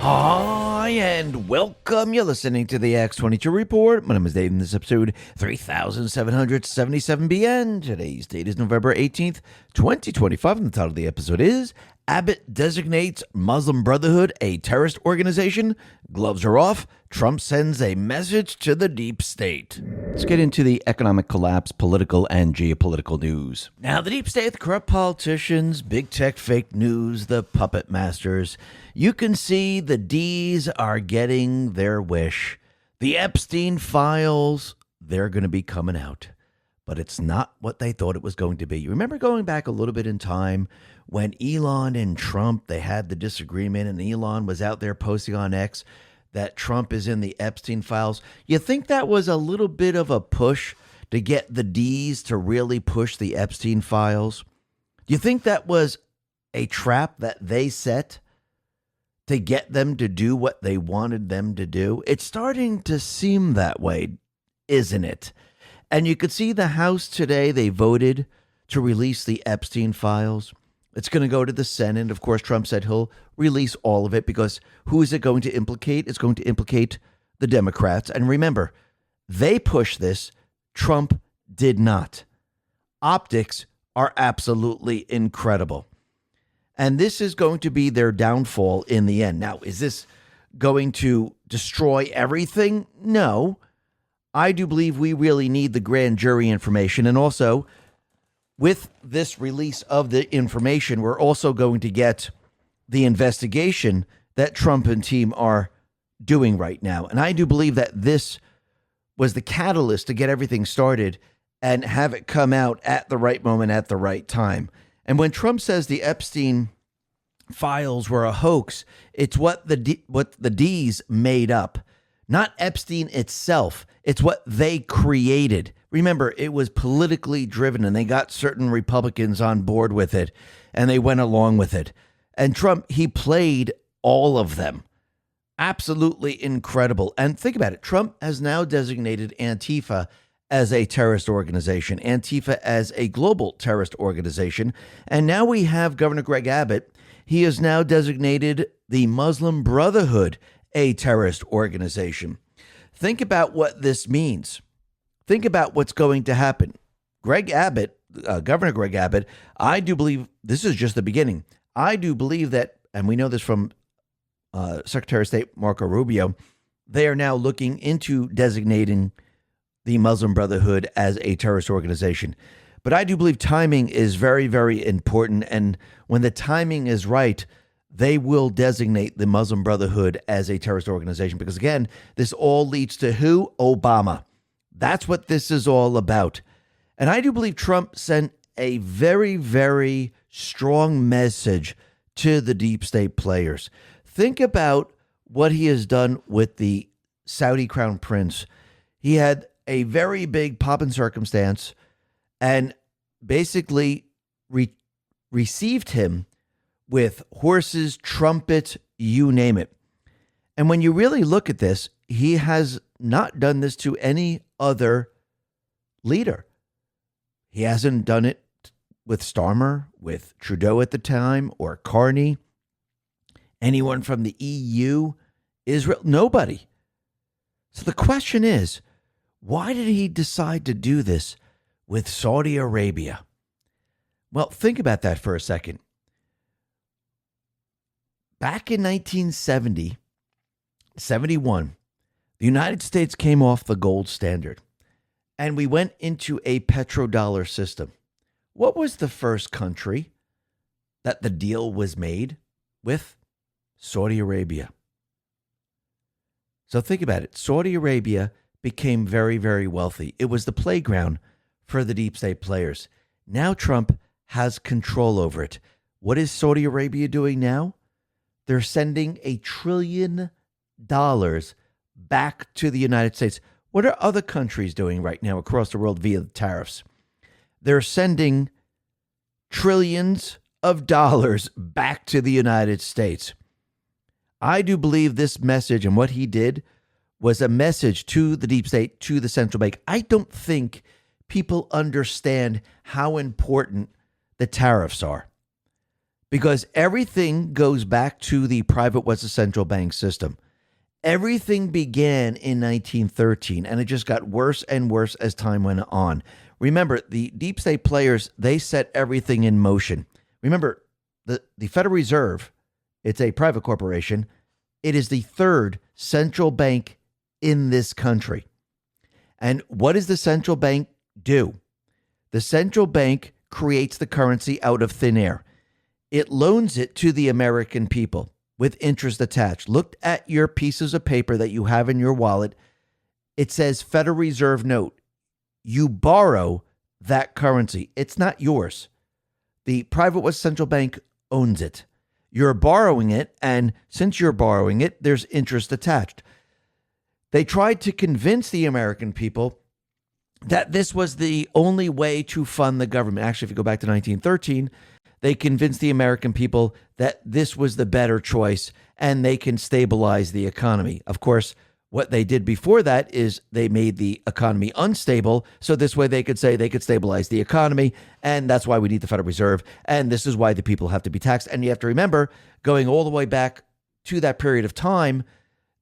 Hi, and welcome. You're listening to the X22 Report. My name is Dave, and this is episode 3777BN. Today's date is November 18th, 2025, and the title of the episode is Abbott designates Muslim Brotherhood a terrorist organization. Gloves are off. Trump sends a message to the deep state. Let's get into the economic collapse, political and geopolitical news. Now, the deep state, the corrupt politicians, big tech fake news, the puppet masters. You can see the D's are getting their wish. The Epstein files, they're going to be coming out. But it's not what they thought it was going to be. You remember going back a little bit in time when Elon and Trump, they had the disagreement, and Elon was out there posting on X that Trump is in the Epstein files. You think that was a little bit of a push to get the D's to really push the Epstein files? Do you think that was a trap that they set to get them to do what they wanted them to do? It's starting to seem that way, isn't it? And you could see the House today, they voted to release the Epstein files. It's going to go to the Senate. Of course, Trump said he'll release all of it because who is it going to implicate? It's going to implicate the Democrats. And remember, they pushed this. Trump did not. Optics are absolutely incredible. And this is going to be their downfall in the end. Now, is this going to destroy everything? No. I do believe we really need the grand jury information. And also, with this release of the information, we're also going to get the investigation that Trump and team are doing right now. And I do believe that this was the catalyst to get everything started and have it come out at the right moment, at the right time. And when Trump says the Epstein files were a hoax, it's what the D's made up. Not Epstein itself. It's what they created. Remember, it was politically driven, and they got certain Republicans on board with it, and they went along with it. And Trump, he played all of them. Absolutely incredible. And think about it. Trump has now designated Antifa as a terrorist organization, Antifa as a global terrorist organization. And now we have Governor Greg Abbott. He has now designated the Muslim Brotherhood a terrorist organization. Think about what this means. Think about what's going to happen. Greg Abbott, Governor Greg Abbott, I do believe this is just the beginning. I do believe that, and we know this from Secretary of State Marco Rubio, they are now looking into designating the Muslim Brotherhood as a terrorist organization. But I do believe timing is very, very important. And when the timing is right, they will designate the Muslim Brotherhood as a terrorist organization. Because again, this all leads to who? Obama. That's what this is all about. And I do believe Trump sent a very, very strong message to the deep state players. Think about what he has done with the Saudi crown prince. He had a very big pomp and circumstance and basically received him with horses, trumpets, you name it. And when you really look at this, he has not done this to any other leader. He hasn't done it with Starmer, with Trudeau at the time, or Carney, anyone from the EU, Israel, nobody. So the question is, why did he decide to do this with Saudi Arabia? Well, think about that for a second. Back in 1970, 71, the United States came off the gold standard and we went into a petrodollar system. What was the first country that the deal was made with? Saudi Arabia. So think about it. Saudi Arabia became very, very wealthy. It was the playground for the deep state players. Now Trump has control over it. What is Saudi Arabia doing now? They're sending $1 trillion back to the United States. What are other countries doing right now across the world via the tariffs? They're sending trillions of dollars back to the United States. I do believe this message and what he did was a message to the deep state, to the central bank. I don't think people understand how important the tariffs are. because everything goes back to the private West central bank system. Everything began in 1913, and it just got worse and worse as time went on. Remember, the deep state players, they set everything in motion. Remember, the Federal Reserve, it's a private corporation. It is the third central bank in this country. And what does the central bank do? The central bank creates the currency out of thin air. It loans it to the American people with interest attached. Look at your pieces of paper that you have in your wallet. It says Federal Reserve note. You borrow that currency. It's not yours. The private West central bank owns it. You're borrowing it, and since you're borrowing it, there's interest attached. They tried to convince the American people that this was the only way to fund the government. Actually, if you go back to 1913, they convinced the American people that this was the better choice and they can stabilize the economy. Of course, what they did before that is they made the economy unstable. So this way they could say they could stabilize the economy. And that's why we need the Federal Reserve. And this is why the people have to be taxed. And you have to remember, going all the way back to that period of time,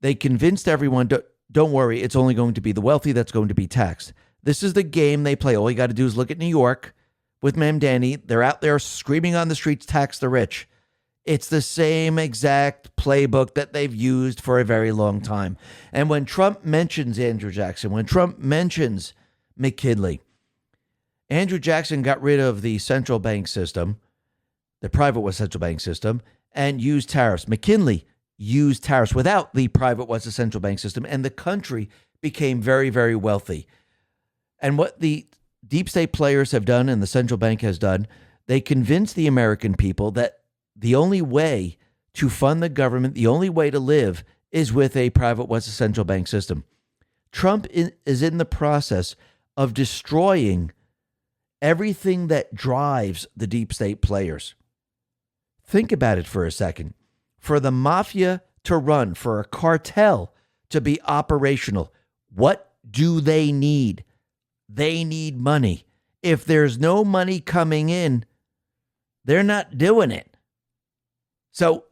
they convinced everyone, don't worry, it's only going to be the wealthy that's going to be taxed. This is the game they play. All you got to do is look at New York with Mamdani. They're out there screaming on the streets, tax the rich. It's the same exact playbook that they've used for a very long time. And when Trump mentions Andrew Jackson, when Trump mentions McKinley, Andrew Jackson got rid of the central bank system, the private West central bank system, and used tariffs. McKinley used tariffs without the private West central bank system, and the country became very, very wealthy. And what the deep state players have done and the central bank has done, they convinced the American people that the only way to fund the government, the only way to live is with a private West central bank system. Trump is in the process of destroying everything that drives the deep state players. Think about it for a second. For the mafia to run, for a cartel to be operational, what do they need? They need money. If there's no money coming in, they're not doing it. So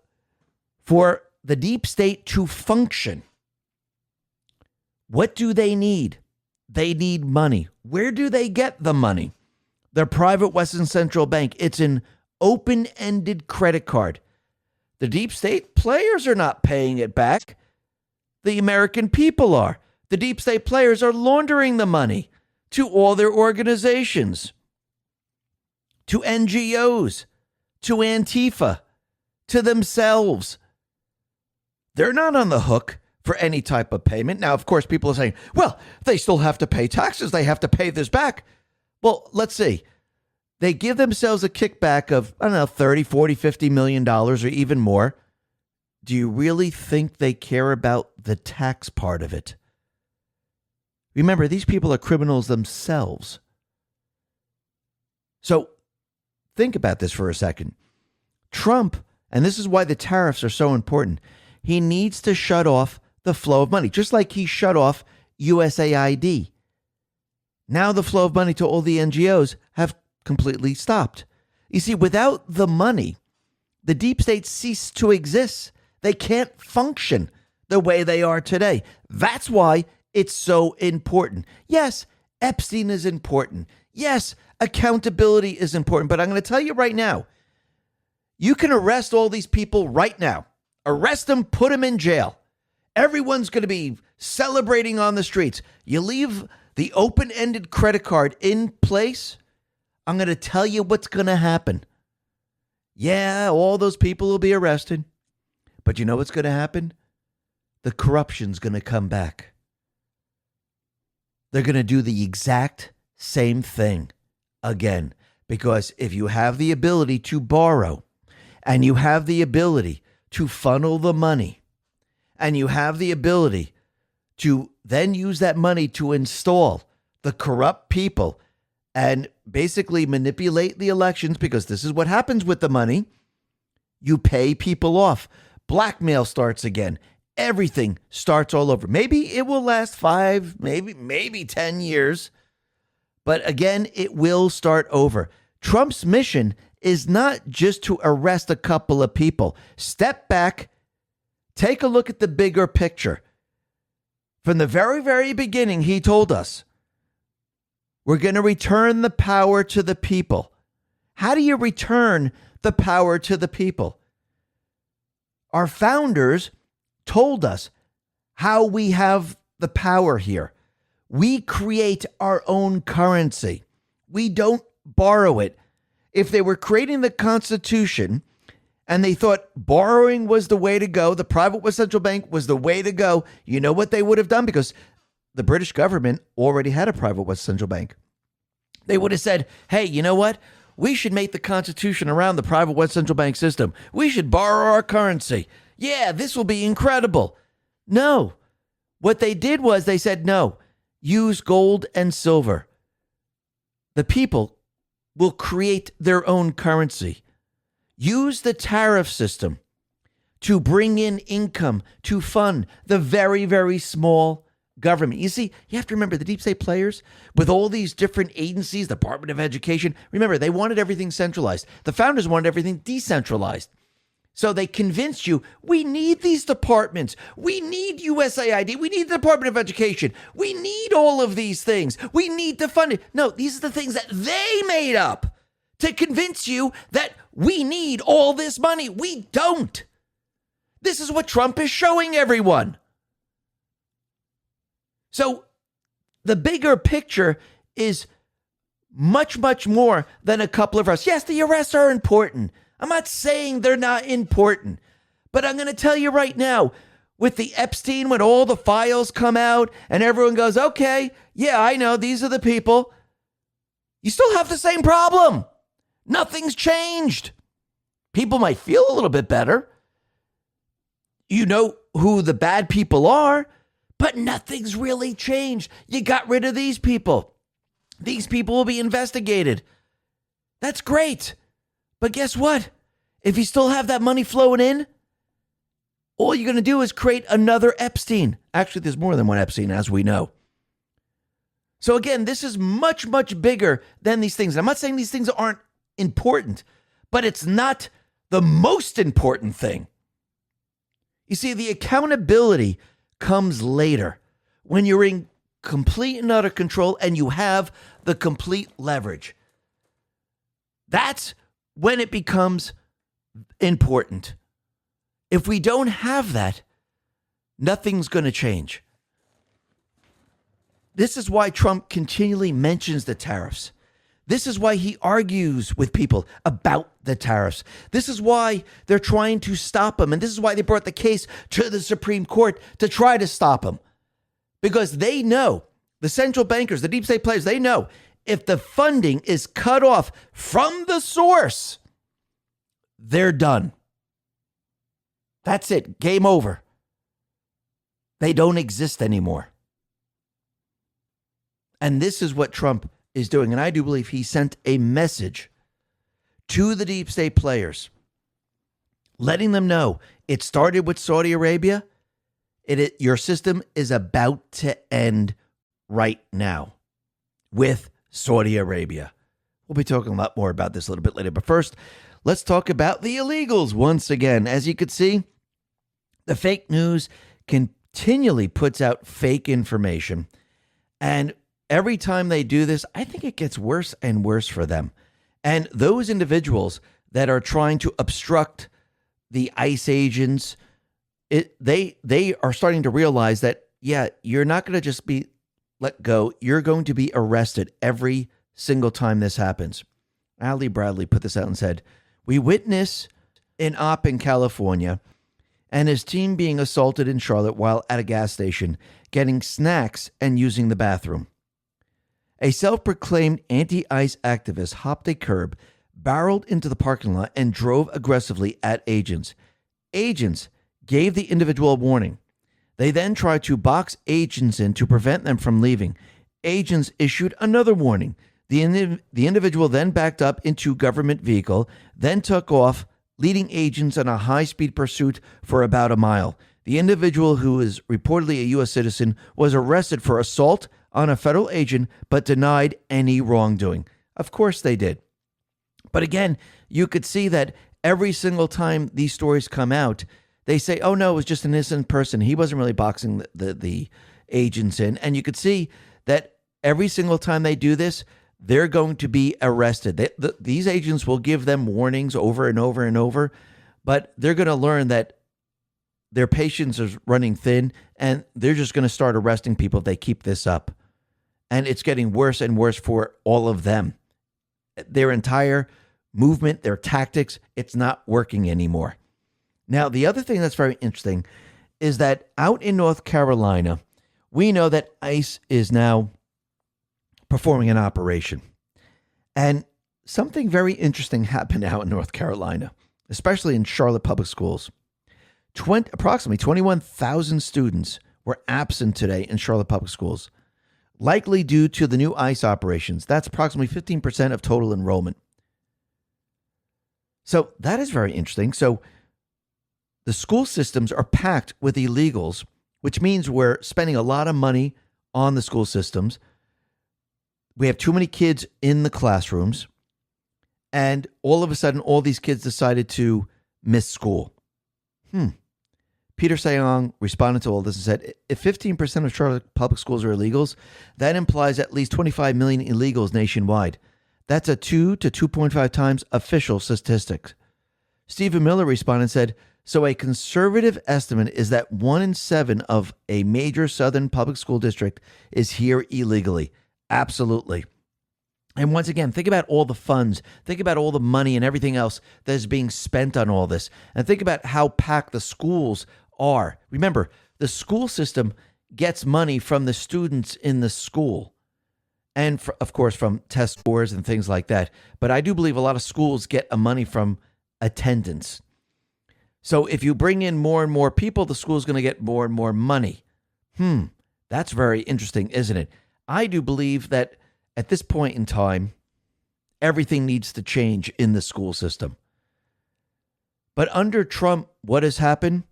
for the deep state to function, what do they need? They need money. Where do they get the money? The private Western Central Bank. It's an open-ended credit card. The deep state players are not paying it back. The American people are. The deep state players are laundering the money to all their organizations, to NGOs, to Antifa, to themselves. They're not on the hook for any type of payment. Now, of course, people are saying, well, they still have to pay taxes. They have to pay this back. Well, let's see. They give themselves a kickback of, I don't know, 30, 40, $50 million or even more. Do you really think they care about the tax part of it? Remember, these people are criminals themselves. So think about this for a second. Trump, and this is why the tariffs are so important, he needs to shut off the flow of money, just like he shut off USAID. Now the flow of money to all the NGOs have completely stopped. You see, without the money, the deep state ceased to exist. They can't function the way they are today. That's why it's so important. Yes, Epstein is important. Yes, accountability is important. But I'm going to tell you right now, you can arrest all these people right now. Arrest them, put them in jail. Everyone's going to be celebrating on the streets. You leave the open-ended credit card in place, I'm going to tell you what's going to happen. Yeah, all those people will be arrested. But you know what's going to happen? The corruption's going to come back. They're going to do the exact same thing again. Because if you have the ability to borrow, and you have the ability to funnel the money, and you have the ability to then use that money to install the corrupt people and basically manipulate the elections, because this is what happens with the money. You pay people off. Blackmail starts again. Everything starts all over. Maybe it will last 5, maybe 10 years. But again, it will start over. Trump's mission is not just to arrest a couple of people. Step back, take a look at the bigger picture. From the very, very beginning, he told us, we're going to return the power to the people. How do you return the power to the people? Our founders told us how we have the power here. We create our own currency. We don't borrow it. If they were creating the Constitution and they thought borrowing was the way to go, the private central bank was the way to go, you know what they would have done? Because the British government already had a private West central bank. They would have said, hey, you know what? We should make the Constitution around the private West central bank system. We should borrow our currency. Yeah, this will be incredible. No. What they did was they said, no, use gold and silver. The people will create their own currency. Use the tariff system to bring in income to fund the very, very small government. You see, you have to remember the deep state players with all these different agencies, the Department of Education. Remember, they wanted everything centralized. The founders wanted everything decentralized. So they convinced you, we need these departments. We need USAID. We need the Department of Education. We need all of these things. We need to fund it. No, these are the things that they made up to convince you that we need all this money. We don't. This is what Trump is showing everyone. So the bigger picture is much, much more than a couple of arrests. Yes, the arrests are important. I'm not saying they're not important, but I'm going to tell you right now, with the Epstein, when all the files come out and everyone goes, okay, yeah, I know, these are the people. You still have the same problem. Nothing's changed. People might feel a little bit better. You know who the bad people are, but nothing's really changed. You got rid of these people. These people will be investigated. That's great. But guess what? If you still have that money flowing in, all you're going to do is create another Epstein. Actually, there's more than one Epstein, as we know. So again, this is much, much bigger than these things. I'm not saying these things aren't important, but it's not the most important thing. You see, the accountability comes later when you're in complete and utter control and you have the complete leverage. That's when it becomes important. If we don't have that, nothing's going to change. This is why Trump continually mentions the tariffs. This is why he argues with people about the tariffs. This is why they're trying to stop him. And this is why they brought the case to the Supreme Court to try to stop him. Because they know, the central bankers, the deep state players, they know if the funding is cut off from the source, they're done. That's it. Game over. They don't exist anymore. And this is what Trump is doing. And I do believe he sent a message to the deep state players, letting them know it started with Saudi Arabia. Your system is about to end right now with Saudi Arabia. We'll be talking a lot more about this a little bit later. But first, let's talk about the illegals once again. As you can see, the fake news continually puts out fake information. And every time they do this, I think it gets worse and worse for them. And those individuals that are trying to obstruct the ICE agents, they are starting to realize that, yeah, you're not going to just be let go. You're going to be arrested every single time this happens. Ali Bradley put this out and said, we witness an op in California and his team being assaulted in Charlotte while at a gas station, getting snacks and using the bathroom. A self-proclaimed anti-ICE activist hopped a curb, barreled into the parking lot, and drove aggressively at agents. Agents gave the individual a warning. They then tried to box agents in to prevent them from leaving. Agents issued another warning. The individual then backed up into government vehicle, then took off, leading agents on a high-speed pursuit for about a mile. The individual, who is reportedly a U.S. citizen, was arrested for assault on a federal agent, but denied any wrongdoing. Of course they did. But again, you could see that every single time these stories come out, they say, oh no, it was just an innocent person. He wasn't really boxing the agents in. And you could see that every single time they do this, they're going to be arrested. These agents will give them warnings over and over and over, but they're going to learn that their patience is running thin, and they're just going to start arresting people if they keep this up. And it's getting worse and worse for all of them. Their entire movement, their tactics, it's not working anymore. Now, the other thing that's very interesting is that out in North Carolina, we know that ICE is now performing an operation. And something very interesting happened out in North Carolina, especially in Charlotte Public Schools. Approximately 21,000 students were absent today in Charlotte Public Schools, likely due to the new ICE operations. That's approximately 15% of total enrollment. So that is very interesting. So the school systems are packed with illegals, which means we're spending a lot of money on the school systems. We have too many kids in the classrooms. And all of a sudden, all these kids decided to miss school. Peter Sayong responded to all this and said, if 15% of Charlotte public schools are illegals, that implies at least 25 million illegals nationwide. That's a 2 to 2.5 times official statistics. Stephen Miller responded and said, so a conservative estimate is that 1 in 7 of a major southern public school district is here illegally. Absolutely. And once again, think about all the funds, think about all the money and everything else that is being spent on all this. And think about how packed the schools are. Remember, the school system gets money from the students in the school. And of course, from test scores and things like that. But I do believe a lot of schools get money from attendance. So if you bring in more and more people, the school's going to get more and more money. That's very interesting, isn't it? I do believe that at this point in time, everything needs to change in the school system. But under Trump, what has happened?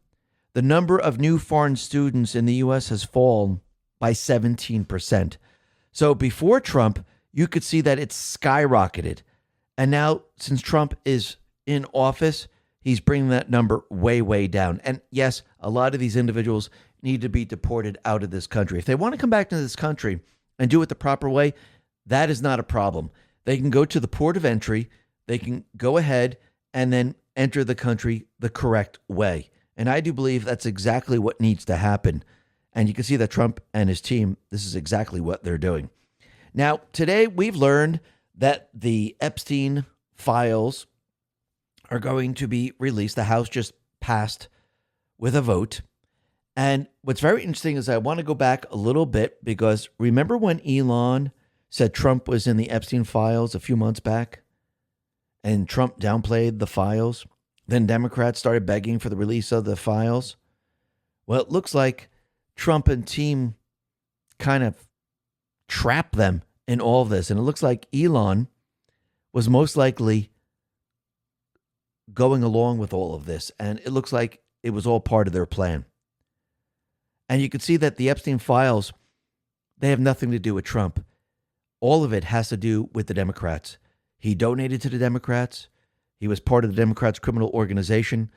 The number of new foreign students in the U.S. has fallen by 17%. So before Trump, you could see that it's skyrocketed. And now, since Trump is in office, he's bringing that number way, way down. And yes, a lot of these individuals need to be deported out of this country. If they want to come back to this country and do it the proper way, that is not a problem. They can go to the port of entry. They can go ahead and then enter the country the correct way. And I do believe that's exactly what needs to happen. And you can see that Trump and his team, this is exactly what they're doing. Now, today we've learned that the Epstein files are going to be released. The House just passed with a vote. And what's very interesting is I want to go back a little bit because remember when Elon said Trump was in the Epstein files a few months back and Trump downplayed the files? Then Democrats started begging for the release of the files. Well, it looks like Trump and team kind of trapped them in all of this. And it looks like Elon was most likely going along with all of this. And it looks like it was all part of their plan. And you can see that the Epstein files, they have nothing to do with Trump. All of it has to do with the Democrats. He donated to the Democrats. He was part of the Democrats' criminal organization.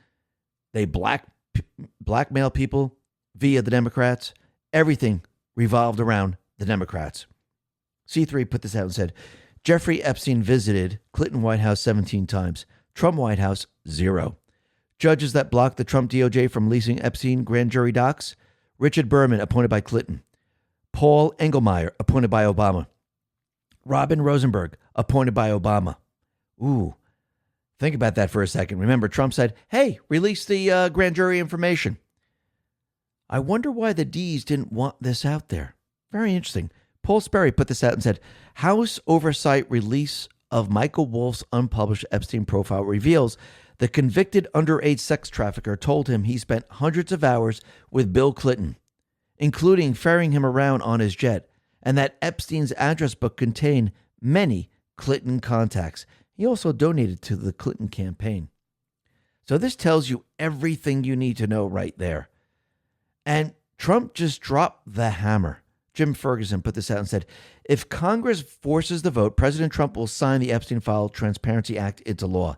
They blackmail people via the Democrats. Everything revolved around the Democrats. C3 put this out and said, Jeffrey Epstein visited Clinton White House 17 times. Trump White House, 0. Judges that blocked the Trump DOJ from releasing Epstein grand jury docs. Richard Berman, appointed by Clinton. Paul Engelmeyer, appointed by Obama. Robin Rosenberg, appointed by Obama. Ooh, think about that for a second. Remember, Trump said, hey, release the grand jury information. I wonder why the D's didn't want this out there. Very interesting. Paul Sperry put this out and said, House oversight release of Michael Wolff's unpublished Epstein profile reveals the convicted underage sex trafficker told him he spent hundreds of hours with Bill Clinton, including ferrying him around on his jet, and that Epstein's address book contained many Clinton contacts. He also donated to the Clinton campaign. So this tells you everything you need to know right there. And Trump just dropped the hammer. Jim Ferguson put this out and said, if Congress forces the vote, President Trump will sign the Epstein File Transparency Act into law.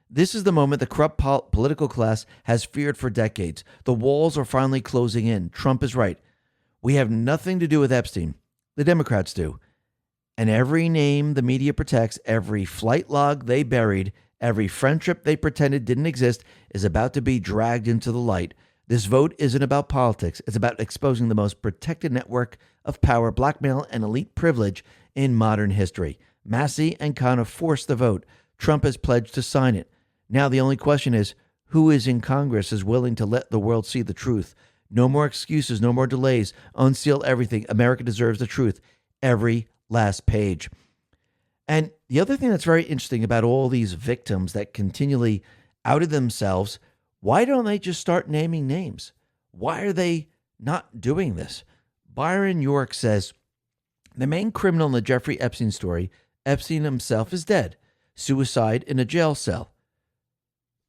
This is the moment the corrupt political class has feared for decades. The walls are finally closing in. Trump is right. We have nothing to do with Epstein. The Democrats do. And every name the media protects, every flight log they buried, every friendship they pretended didn't exist is about to be dragged into the light. This vote isn't about politics. It's about exposing the most protected network of power, blackmail, and elite privilege in modern history. Massey and Khanna forced the vote. Trump has pledged to sign it. Now the only question is, who is in Congress is willing to let the world see the truth? No more excuses, no more delays. Unseal everything. America deserves the truth. Every last page. And the other thing that's very interesting about all these victims that continually outed themselves, why don't they just start naming names? Why are they not doing this? Byron York says, the main criminal in the Jeffrey Epstein story, Epstein himself, is dead. Suicide in a jail cell.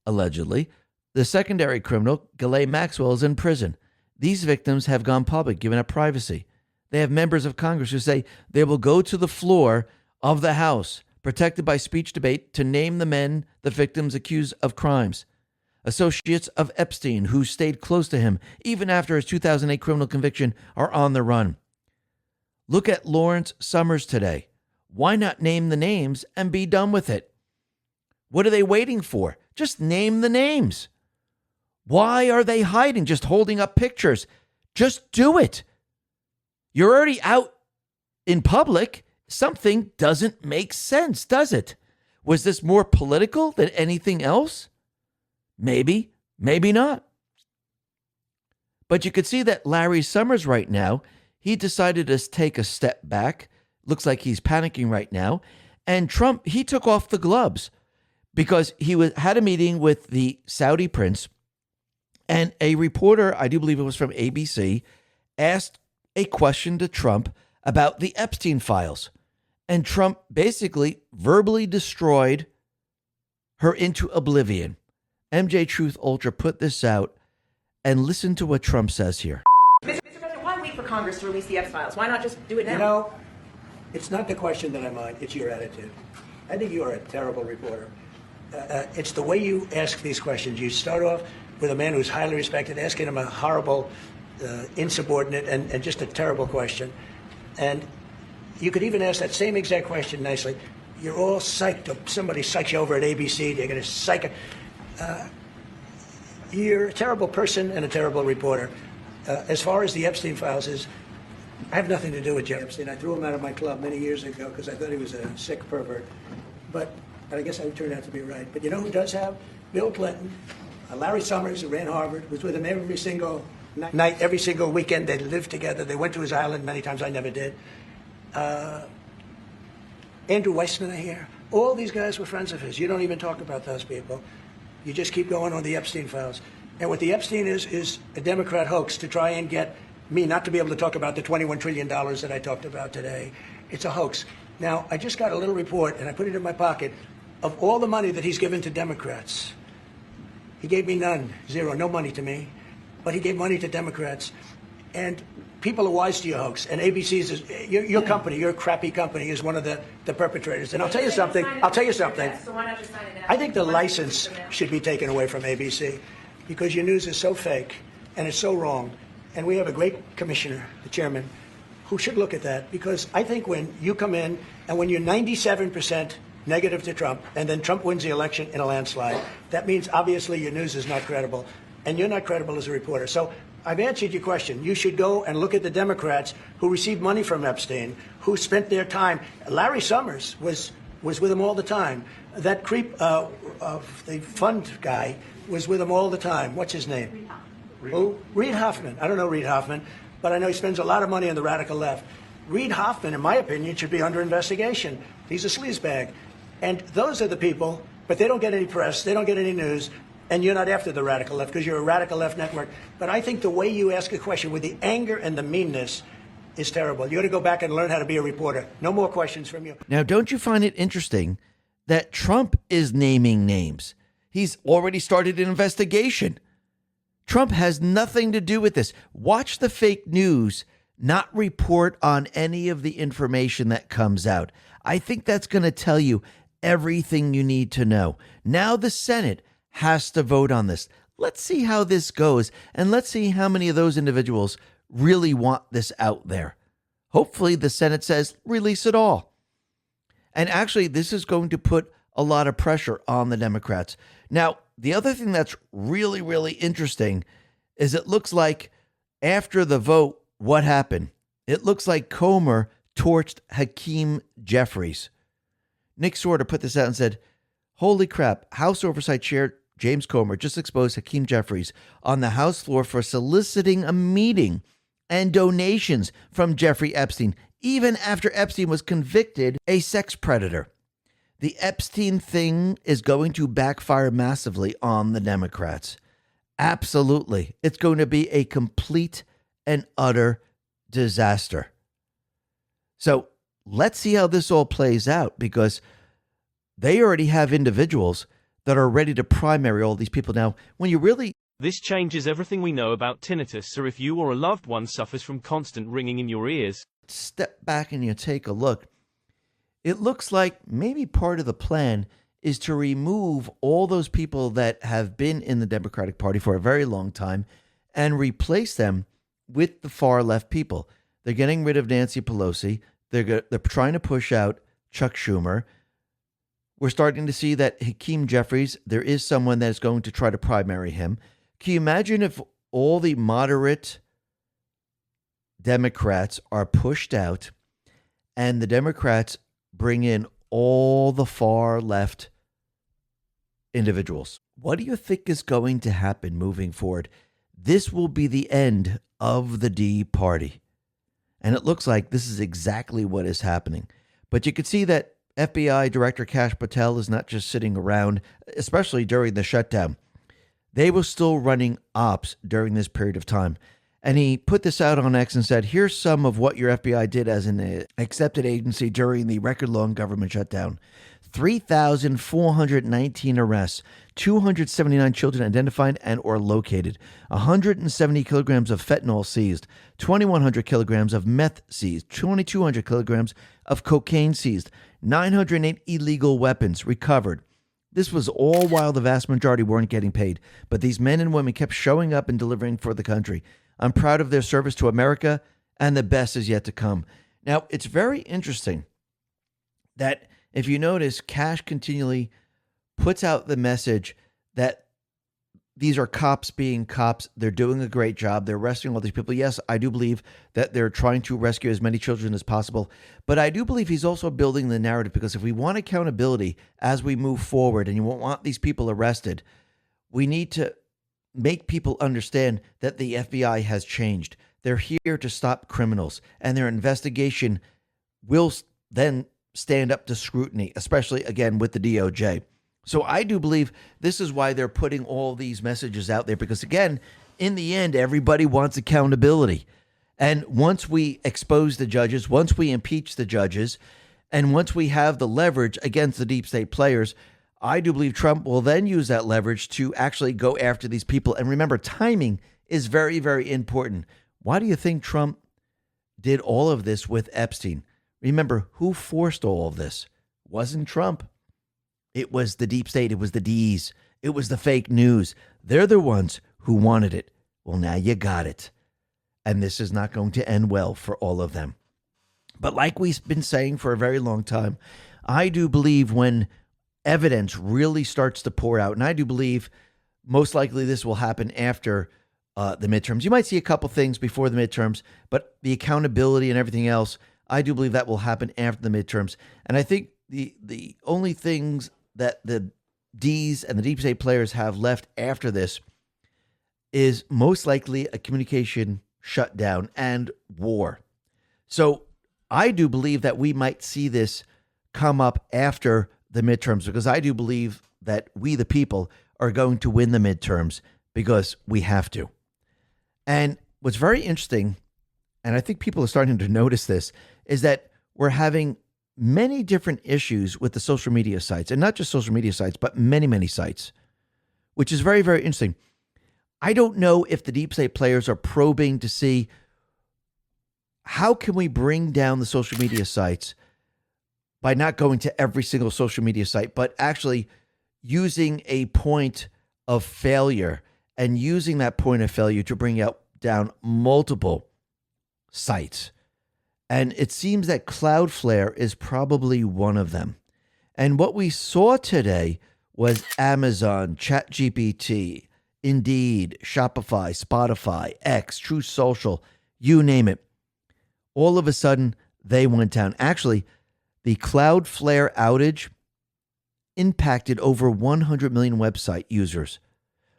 Allegedly. The secondary criminal, Ghislaine Maxwell, is in prison. These victims have gone public, given up privacy. They have members of Congress who say they will go to the floor of the House, protected by speech debate, to name the men the victims accused of crimes. Associates of Epstein who stayed close to him even after his 2008 criminal conviction are on the run. Look at Lawrence Summers today. Why not name the names and be done with it? What are they waiting for? Just name the names. Why are they hiding, just holding up pictures? Just do it. You're already out in public. Something doesn't make sense, does it? Was this more political than anything else? Maybe, maybe not. But you could see that Larry Summers right now, he decided to take a step back. Looks like he's panicking right now. And Trump, he took off the gloves because he had a meeting with the Saudi prince, and a reporter, I do believe it was from ABC, asked a question to Trump about the Epstein files. And Trump basically verbally destroyed her into oblivion. MJ Truth Ultra put this out, and listen to what Trump says here. Mr. President, why wait for Congress to release the Epstein files? Why not just do it now? You know, it's not the question that I mind, it's your attitude. I think you are a terrible reporter. It's the way you ask these questions. You start off with a man who's highly respected, asking him a horrible, insubordinate, and just a terrible question. And you could even ask that same exact question nicely. You're all psyched up. Somebody psychs you over at ABC. They're going to psych it. You're a terrible person and a terrible reporter. As far as the Epstein files is, I have nothing to do with Jeffrey Epstein. I threw him out of my club many years ago because I thought he was a sick pervert. But I guess I turned out to be right. But you know who does have? Bill Clinton, Larry Summers, who ran Harvard, was with him every single night, every single weekend. They lived together. They went to his island many times. I never did. Andrew Weissman, I hear. All these guys were friends of his. You don't even talk about those people. You just keep going on the Epstein files. And what the Epstein is a Democrat hoax to try and get me not to be able to talk about the $21 trillion that I talked about today. It's a hoax. Now, I just got a little report, and I put it in my pocket, of all the money that he's given to Democrats. He gave me none, zero, no money to me. But he gave money to Democrats. And people are wise to your hoax. And ABC's, your company, your crappy company, is one of the perpetrators. And I'll tell you something. So why not just sign it now? I think the license should be taken away from ABC because your news is so fake and it's so wrong. And we have a great commissioner, the chairman, who should look at that, because I think when you come in and when you're 97% negative to Trump and then Trump wins the election in a landslide, that means obviously your news is not credible and you're not credible as a reporter. So I've answered your question. You should go and look at the Democrats who received money from Epstein, who spent their time. Larry Summers was with him all the time. That creep of the fund guy was with him all the time. What's his name? Reid Hoffman. I don't know Reid Hoffman, but I know he spends a lot of money on the radical left. Reid Hoffman, in my opinion, should be under investigation. He's a sleazebag. And those are the people, but they don't get any press, they don't get any news, and you're not after the radical left because you're a radical left network. But I think the way you ask a question with the anger and the meanness is terrible. You ought to go back and learn how to be a reporter. No more questions from you. Now, don't you find it interesting that Trump is naming names? He's already started an investigation. Trump has nothing to do with this. Watch the fake news not report on any of the information that comes out. I think that's going to tell you everything you need to know. Now the Senate has to vote on this. Let's see how this goes, and let's see how many of those individuals really want this out there. Hopefully the Senate says, release it all. And actually, this is going to put a lot of pressure on the Democrats. Now, the other thing that's really, really interesting is it looks like after the vote, what happened? It looks like Comer torched Hakeem Jeffries. Nick Sorter put this out and said, holy crap, House Oversight Chair James Comer just exposed Hakeem Jeffries on the House floor for soliciting a meeting and donations from Jeffrey Epstein, even after Epstein was convicted a sex predator. The Epstein thing is going to backfire massively on the Democrats. Absolutely. It's going to be a complete and utter disaster. So let's see how this all plays out, because they already have individuals that are ready to primary all these people. Now, when you really This changes everything we know about tinnitus, so if you or a loved one suffers from constant ringing in your ears, step back and you take a look, it looks like maybe part of the plan is to remove all those people that have been in the Democratic Party for a very long time and replace them with the far left people. They're getting rid of Nancy Pelosi. They're trying to push out Chuck Schumer. We're starting to see that Hakeem Jeffries, there is someone that is going to try to primary him. Can you imagine if all the moderate Democrats are pushed out and the Democrats bring in all the far left individuals? What do you think is going to happen moving forward? This will be the end of the D Party. And it looks like this is exactly what is happening. But you can see that FBI Director Kash Patel is not just sitting around, especially during the shutdown. They were still running ops during this period of time. And he put this out on X and said, here's some of what your FBI did as an accepted agency during the record-long government shutdown. 3,419 arrests, 279 children identified and or located, 170 kilograms of fentanyl seized, 2,100 kilograms of meth seized, 2,200 kilograms of cocaine seized, 908 illegal weapons recovered. This was all while the vast majority weren't getting paid, but these men and women kept showing up and delivering for the country. I'm proud of their service to America, and the best is yet to come. Now, it's very interesting that if you notice, Kash continually puts out the message that these are cops being cops. They're doing a great job. They're arresting all these people. Yes, I do believe that they're trying to rescue as many children as possible. But I do believe he's also building the narrative, because if we want accountability as we move forward and you won't want these people arrested, we need to make people understand that the FBI has changed. They're here to stop criminals, and their investigation will then stand up to scrutiny, especially, again, with the DOJ. So I do believe this is why they're putting all these messages out there, because, again, in the end, everybody wants accountability. And once we expose the judges, once we impeach the judges, and once we have the leverage against the deep state players, I do believe Trump will then use that leverage to actually go after these people. And remember, timing is very, very important. Why do you think Trump did all of this with Epstein? Remember, who forced all of this? It wasn't Trump. It was the deep state. It was the D's. It was the fake news. They're the ones who wanted it. Well, now you got it. And this is not going to end well for all of them. But like we've been saying for a very long time, I do believe when evidence really starts to pour out, and I do believe most likely this will happen after the midterms. You might see a couple things before the midterms, but the accountability and everything else, I do believe that will happen after the midterms. And I think the only things that the D's and the deep state players have left after this is most likely a communication shutdown and war. So I do believe that we might see this come up after the midterms, because I do believe that we, the people, are going to win the midterms because we have to. And what's very interesting, and I think people are starting to notice this, is that we're having many different issues with the social media sites, and not just social media sites, but many, many sites, which is very, very interesting. I don't know if the deep state players are probing to see how can we bring down the social media sites by not going to every single social media site, but actually using a point of failure and using that point of failure to bring down multiple sites? And it seems that Cloudflare is probably one of them. And what we saw today was Amazon, ChatGPT, Indeed, Shopify, Spotify, X, True Social, you name it. All of a sudden, they went down. Actually, the Cloudflare outage impacted over 100 million website users,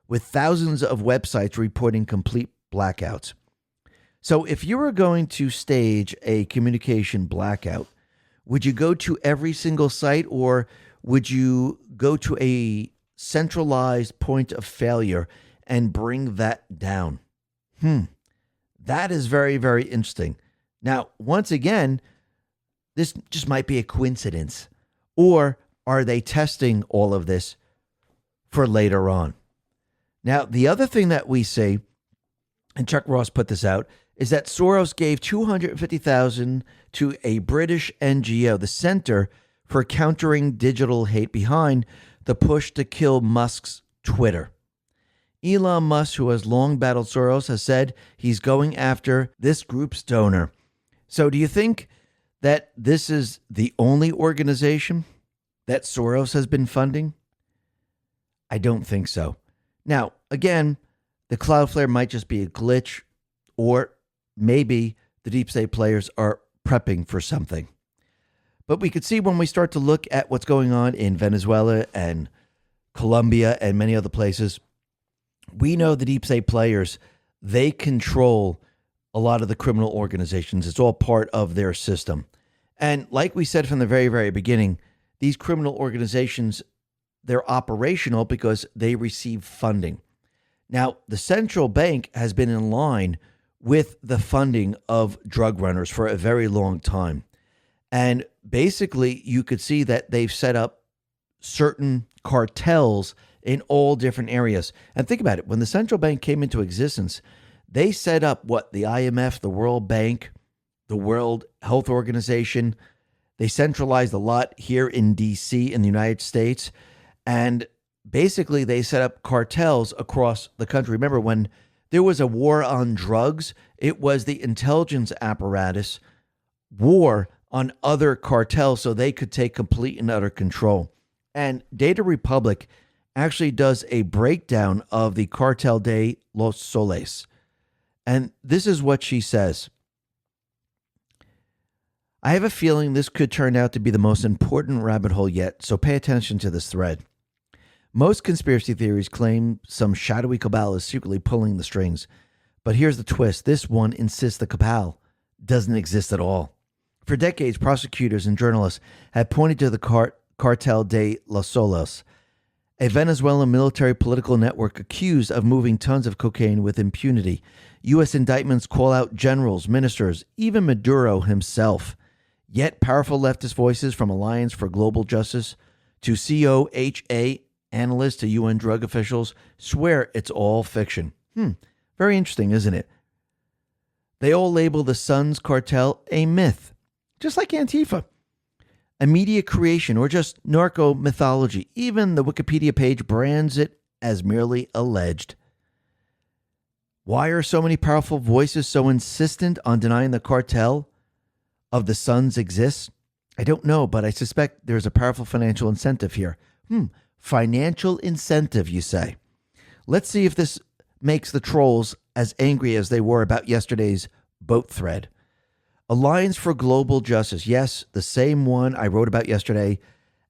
with thousands of websites reporting complete blackouts. So if you were going to stage a communication blackout, would you go to every single site, or would you go to a centralized point of failure and bring that down? That is very, very interesting. Now, once again, this just might be a coincidence, or are they testing all of this for later on? Now, the other thing that we see, and Chuck Ross put this out, is that Soros gave $250,000 to a British NGO, the Center for Countering Digital Hate, behind the push to kill Musk's Twitter. Elon Musk, who has long battled Soros, has said he's going after this group's donor. So do you think that this is the only organization that Soros has been funding? I don't think so. Now, again, the Cloudflare might just be a glitch, or maybe the deep state players are prepping for something. But we could see when we start to look at what's going on in Venezuela and Colombia and many other places, we know the deep state players, they control a lot of the criminal organizations. It's all part of their system. And like we said from the very, very beginning, these criminal organizations, they're operational because they receive funding. Now, the central bank has been in line with the funding of drug runners for a very long time. And basically, you could see that they've set up certain cartels in all different areas. And think about it. When the central bank came into existence, they set up the IMF, the World Bank, the World Health Organization. They centralized a lot here in D.C. in the United States. And basically, they set up cartels across the country. Remember, when there was a war on drugs, it was the intelligence apparatus war on other cartels so they could take complete and utter control. And Data Republic actually does a breakdown of the Cartel de los Soles. And this is what she says. I have a feeling this could turn out to be the most important rabbit hole yet, so pay attention to this thread. Most conspiracy theories claim some shadowy cabal is secretly pulling the strings. But here's the twist. This one insists the cabal doesn't exist at all. For decades, prosecutors and journalists have pointed to the Cartel de los Soles, a Venezuelan military political network accused of moving tons of cocaine with impunity. U.S. indictments call out generals, ministers, even Maduro himself. Yet powerful leftist voices from Alliance for Global Justice to COHA analysts to UN drug officials swear it's all fiction. Very interesting, isn't it? They all label the Suns cartel a myth, just like Antifa. A media creation or just narco mythology. Even the Wikipedia page brands it as merely alleged. Why are so many powerful voices so insistent on denying the cartel of the Suns exists? I don't know, but I suspect there's a powerful financial incentive here. Financial incentive, you say? Let's see if this makes the trolls as angry as they were about yesterday's boat thread. Alliance for Global Justice. Yes, the same one I wrote about yesterday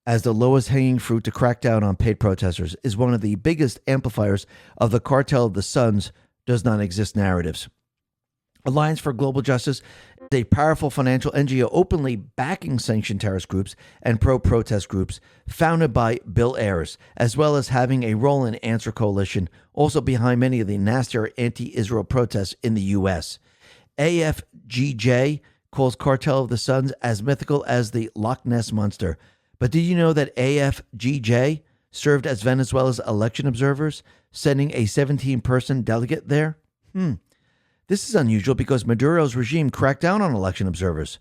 as the lowest hanging fruit to crack down on paid protesters, is one of the biggest amplifiers of the cartel of the Suns does not exist narratives. Alliance for Global Justice is a powerful financial NGO openly backing sanctioned terrorist groups and pro-protest groups founded by Bill Ayers, as well as having a role in Answer Coalition, also behind many of the nastier anti-Israel protests in the U.S. AFGJ calls Cartel of the Suns as mythical as the Loch Ness Monster. But did you know that AFGJ served as Venezuela's election observers, sending a 17-person delegate there? This is unusual because Maduro's regime cracked down on election observers.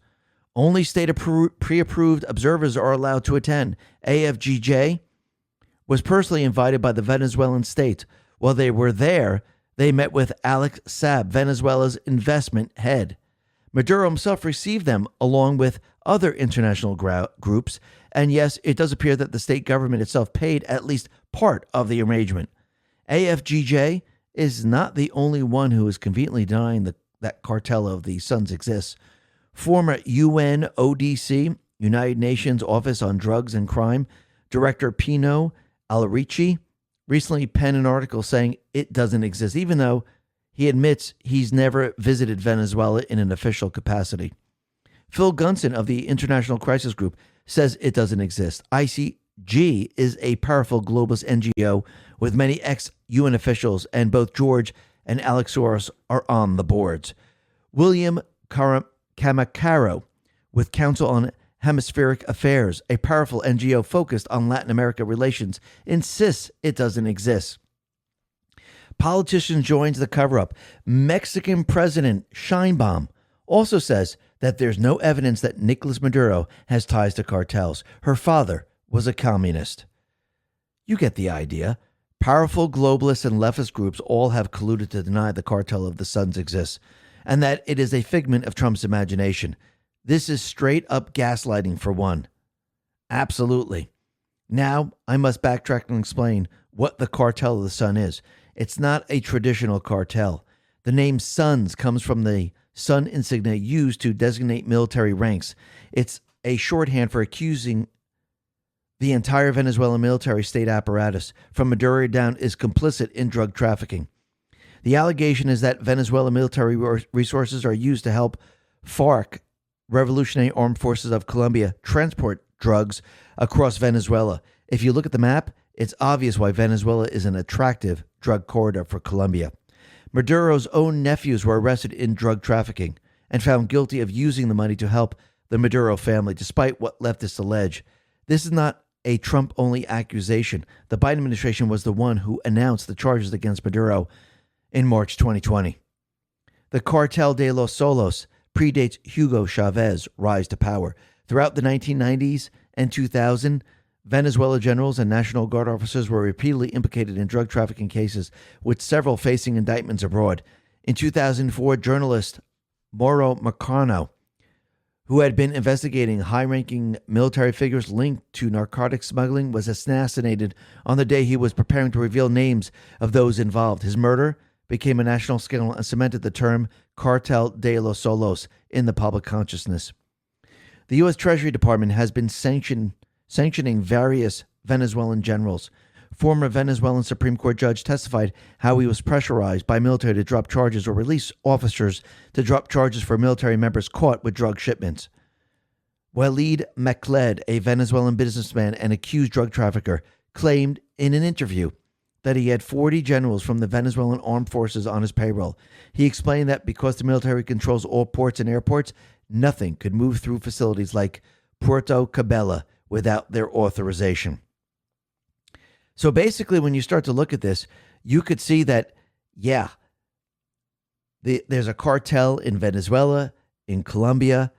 Only state pre-approved observers are allowed to attend. AFGJ was personally invited by the Venezuelan state. While they were there, they met with Alex Saab, Venezuela's investment head. Maduro himself received them along with other international groups, and yes, it does appear that the state government itself paid at least part of the arrangement. AFGJ is not the only one who is conveniently denying that cartel of the Suns exists. Former UNODC, United Nations Office on Drugs and Crime, Director Pino Alarici recently penned an article saying it doesn't exist, even though he admits he's never visited Venezuela in an official capacity. Phil Gunson of the International Crisis Group says it doesn't exist. ICG is a powerful globalist NGO with many ex-UN officials, and both George and Alex Soros are on the boards. William Camacaro with Council on Hemispheric Affairs, a powerful NGO focused on Latin America relations, insists it doesn't exist. Politician joins the cover-up. Mexican President Sheinbaum also says that there's no evidence that Nicolas Maduro has ties to cartels. Her father was a communist. You get the idea. Powerful globalists and leftist groups all have colluded to deny the cartel of the Suns exists, and that it is a figment of Trump's imagination. This is straight-up gaslighting for one. Absolutely. Now, I must backtrack and explain what the cartel of the Sun is. It's not a traditional cartel. The name Suns comes from the sun insignia used to designate military ranks. It's a shorthand for accusing the entire Venezuelan military state apparatus, from Maduro down, is complicit in drug trafficking. The allegation is that Venezuelan military resources are used to help FARC, Revolutionary Armed Forces of Colombia, transport drugs across Venezuela. If you look at the map, it's obvious why Venezuela is an attractive drug corridor for Colombia. Maduro's own nephews were arrested in drug trafficking and found guilty of using the money to help the Maduro family, despite what leftists allege. This is not a Trump-only accusation. The Biden administration was the one who announced the charges against Maduro in March 2020. The Cartel de los Solos predates Hugo Chavez's rise to power. Throughout the 1990s and 2000, Venezuela generals and National Guard officers were repeatedly implicated in drug trafficking cases, with several facing indictments abroad. In 2004, journalist Mauro Marcano, who had been investigating high-ranking military figures linked to narcotics smuggling, was assassinated on the day he was preparing to reveal names of those involved. His murder became a national scandal and cemented the term Cartel de los Solos in the public consciousness. The U.S. Treasury Department has been sanctioning various Venezuelan generals. Former Venezuelan Supreme Court judge testified how he was pressurized by military to drop charges or release officers to drop charges for military members caught with drug shipments. Walid Mekhled, a Venezuelan businessman and accused drug trafficker, claimed in an interview that he had 40 generals from the Venezuelan armed forces on his payroll. He explained that because the military controls all ports and airports, nothing could move through facilities like Puerto Cabello without their authorization. So basically, when you start to look at this, you could see that, yeah, there's a cartel in Venezuela, in Colombia,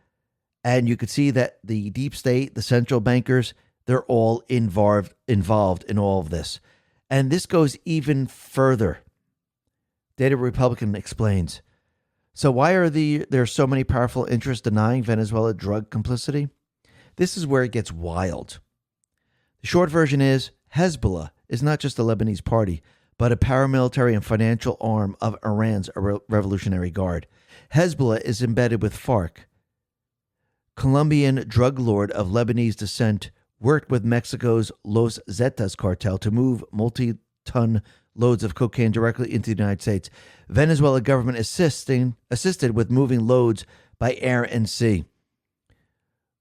and you could see that the deep state, the central bankers, they're all involved in all of this. And this goes even further. Data Republican explains. So why are there so many powerful interests denying Venezuela drug complicity? This is where it gets wild. The short version is Hezbollah is not just a Lebanese party, but a paramilitary and financial arm of Iran's Revolutionary Guard. Hezbollah is embedded with FARC. Colombian drug lord of Lebanese descent worked with Mexico's Los Zetas cartel to move multi-ton loads of cocaine directly into the United States. Venezuela government assisted with moving loads by air and sea.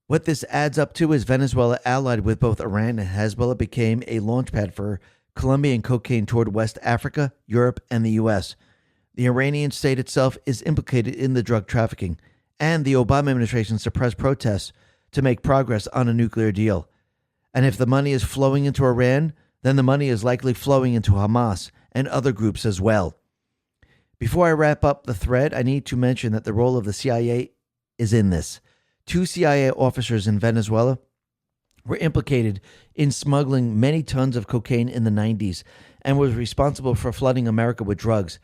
What this adds up to is Venezuela, allied with both Iran and Hezbollah, became a launchpad for Colombian cocaine toward West Africa, Europe, and the U.S. The Iranian state itself is implicated in the drug trafficking, and the Obama administration suppressed protests to make progress on a nuclear deal. And if the money is flowing into Iran, then the money is likely flowing into Hamas and other groups as well. Before I wrap up the thread, I need to mention that the role of the CIA is in this. 2 CIA officers in Venezuela were implicated in smuggling many tons of cocaine in the 90s and was responsible for flooding America with drugs.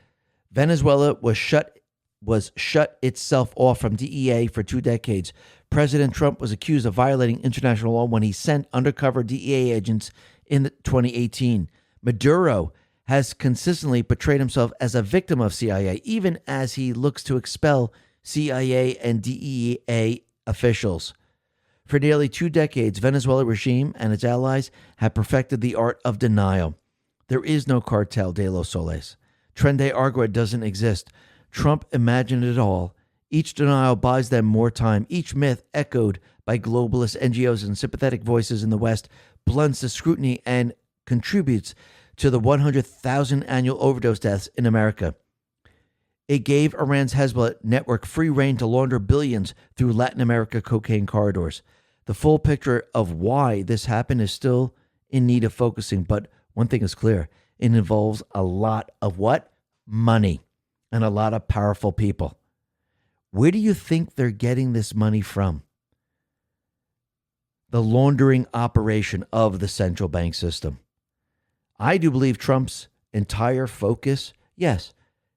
Venezuela was shut itself off from DEA for 2 decades. President Trump was accused of violating international law when he sent undercover DEA agents in 2018. Maduro has consistently portrayed himself as a victim of CIA, even as he looks to expel CIA and DEA officials. For nearly 2 decades, Venezuela regime and its allies have perfected the art of denial. There is no Cartel de los Soles. Tren de Aragua doesn't exist. Trump imagined it all. Each denial buys them more time. Each myth, echoed by globalist NGOs and sympathetic voices in the West, blunts the scrutiny and contributes to the 100,000 annual overdose deaths in America. It gave Iran's Hezbollah network free rein to launder billions through Latin America cocaine corridors. The full picture of why this happened is still in need of focusing, but one thing is clear. It involves a lot of what? Money, and a lot of powerful people. Where do you think they're getting this money from? The laundering operation of the central bank system. I do believe Trump's entire focus, yes,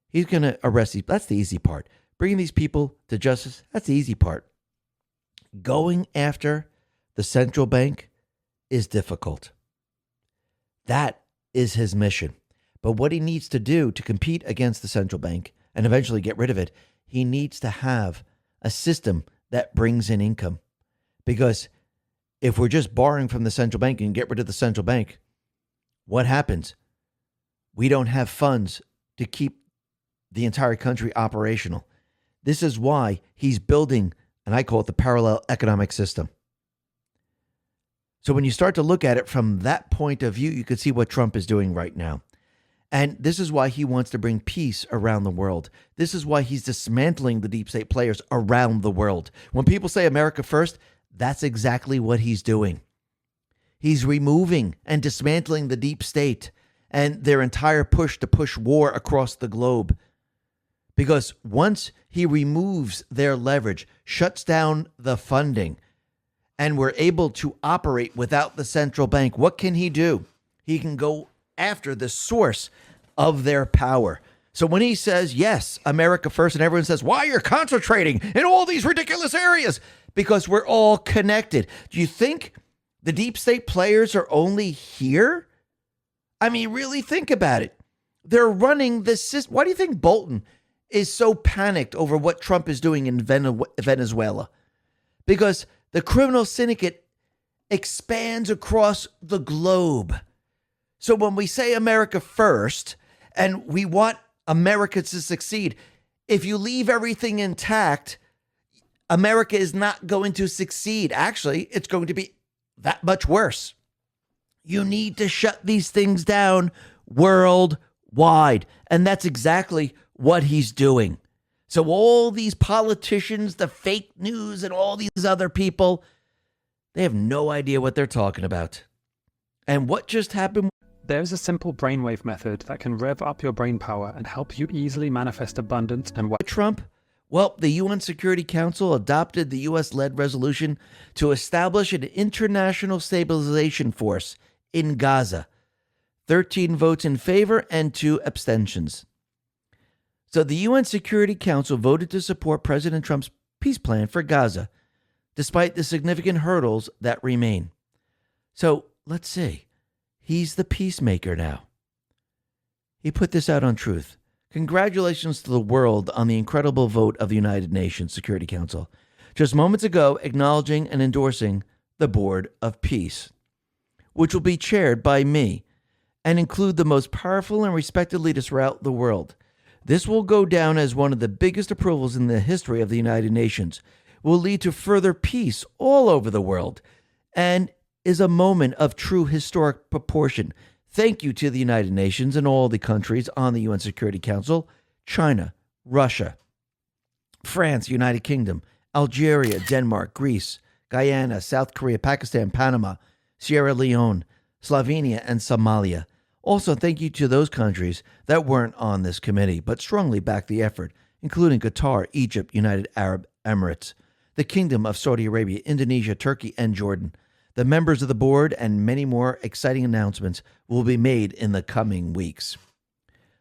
he's going to arrest these. That's the easy part. Bringing these people to justice, that's the easy part. Going after the central bank is difficult. That is his mission. But what he needs to do to compete against the central bank and eventually get rid of it, he needs to have a system that brings in income. Because if we're just borrowing from the central bank and get rid of the central bank, what happens? We don't have funds to keep the entire country operational. This is why he's building, and I call it the parallel economic system. So when you start to look at it from that point of view, you can see what Trump is doing right now. And this is why he wants to bring peace around the world. This is why he's dismantling the deep state players around the world. When people say America first, that's exactly what he's doing. He's removing and dismantling the deep state and their entire push to push war across the globe. Because once he removes their leverage, shuts down the funding, and we're able to operate without the central bank, what can he do? He can go after the source of their power. So when he says, yes, America first, and everyone says, why you're concentrating in all these ridiculous areas? Because we're all connected. Do you think the deep state players are only here? I mean, really think about it. They're running this system. Why do you think Bolton is so panicked over what Trump is doing in Venezuela? Because the criminal syndicate expands across the globe. So when we say America first and we want America to succeed, if you leave everything intact, America is not going to succeed. Actually, it's going to be that much worse. You need to shut these things down worldwide. And that's exactly what he's doing. So all these politicians, the fake news, and all these other people, they have no idea what they're talking about. And what just happened? There's a simple brainwave method that can rev up your brain power and help you easily manifest abundance and wealth. Trump? Well, the UN Security Council adopted the U.S.-led resolution to establish an international stabilization force in Gaza. 13 votes in favor and 2 abstentions. So the UN Security Council voted to support President Trump's peace plan for Gaza, despite the significant hurdles that remain. So let's see. He's the peacemaker now. He put this out on Truth. Congratulations to the world on the incredible vote of the United Nations Security Council, just moments ago acknowledging and endorsing the Board of Peace, which will be chaired by me and include the most powerful and respected leaders throughout the world. This will go down as one of the biggest approvals in the history of the United Nations, will lead to further peace all over the world, and is a moment of true historic proportion. Thank you to the United Nations and all the countries on the UN Security Council: China, Russia, France, United Kingdom, Algeria, Denmark, Greece, Guyana, South Korea, Pakistan, Panama, Sierra Leone, Slovenia, and Somalia. Also, thank you to those countries that weren't on this committee but strongly backed the effort, including Qatar, Egypt, United Arab Emirates, the Kingdom of Saudi Arabia, Indonesia, Turkey, and Jordan. The members of the board and many more exciting announcements will be made in the coming weeks.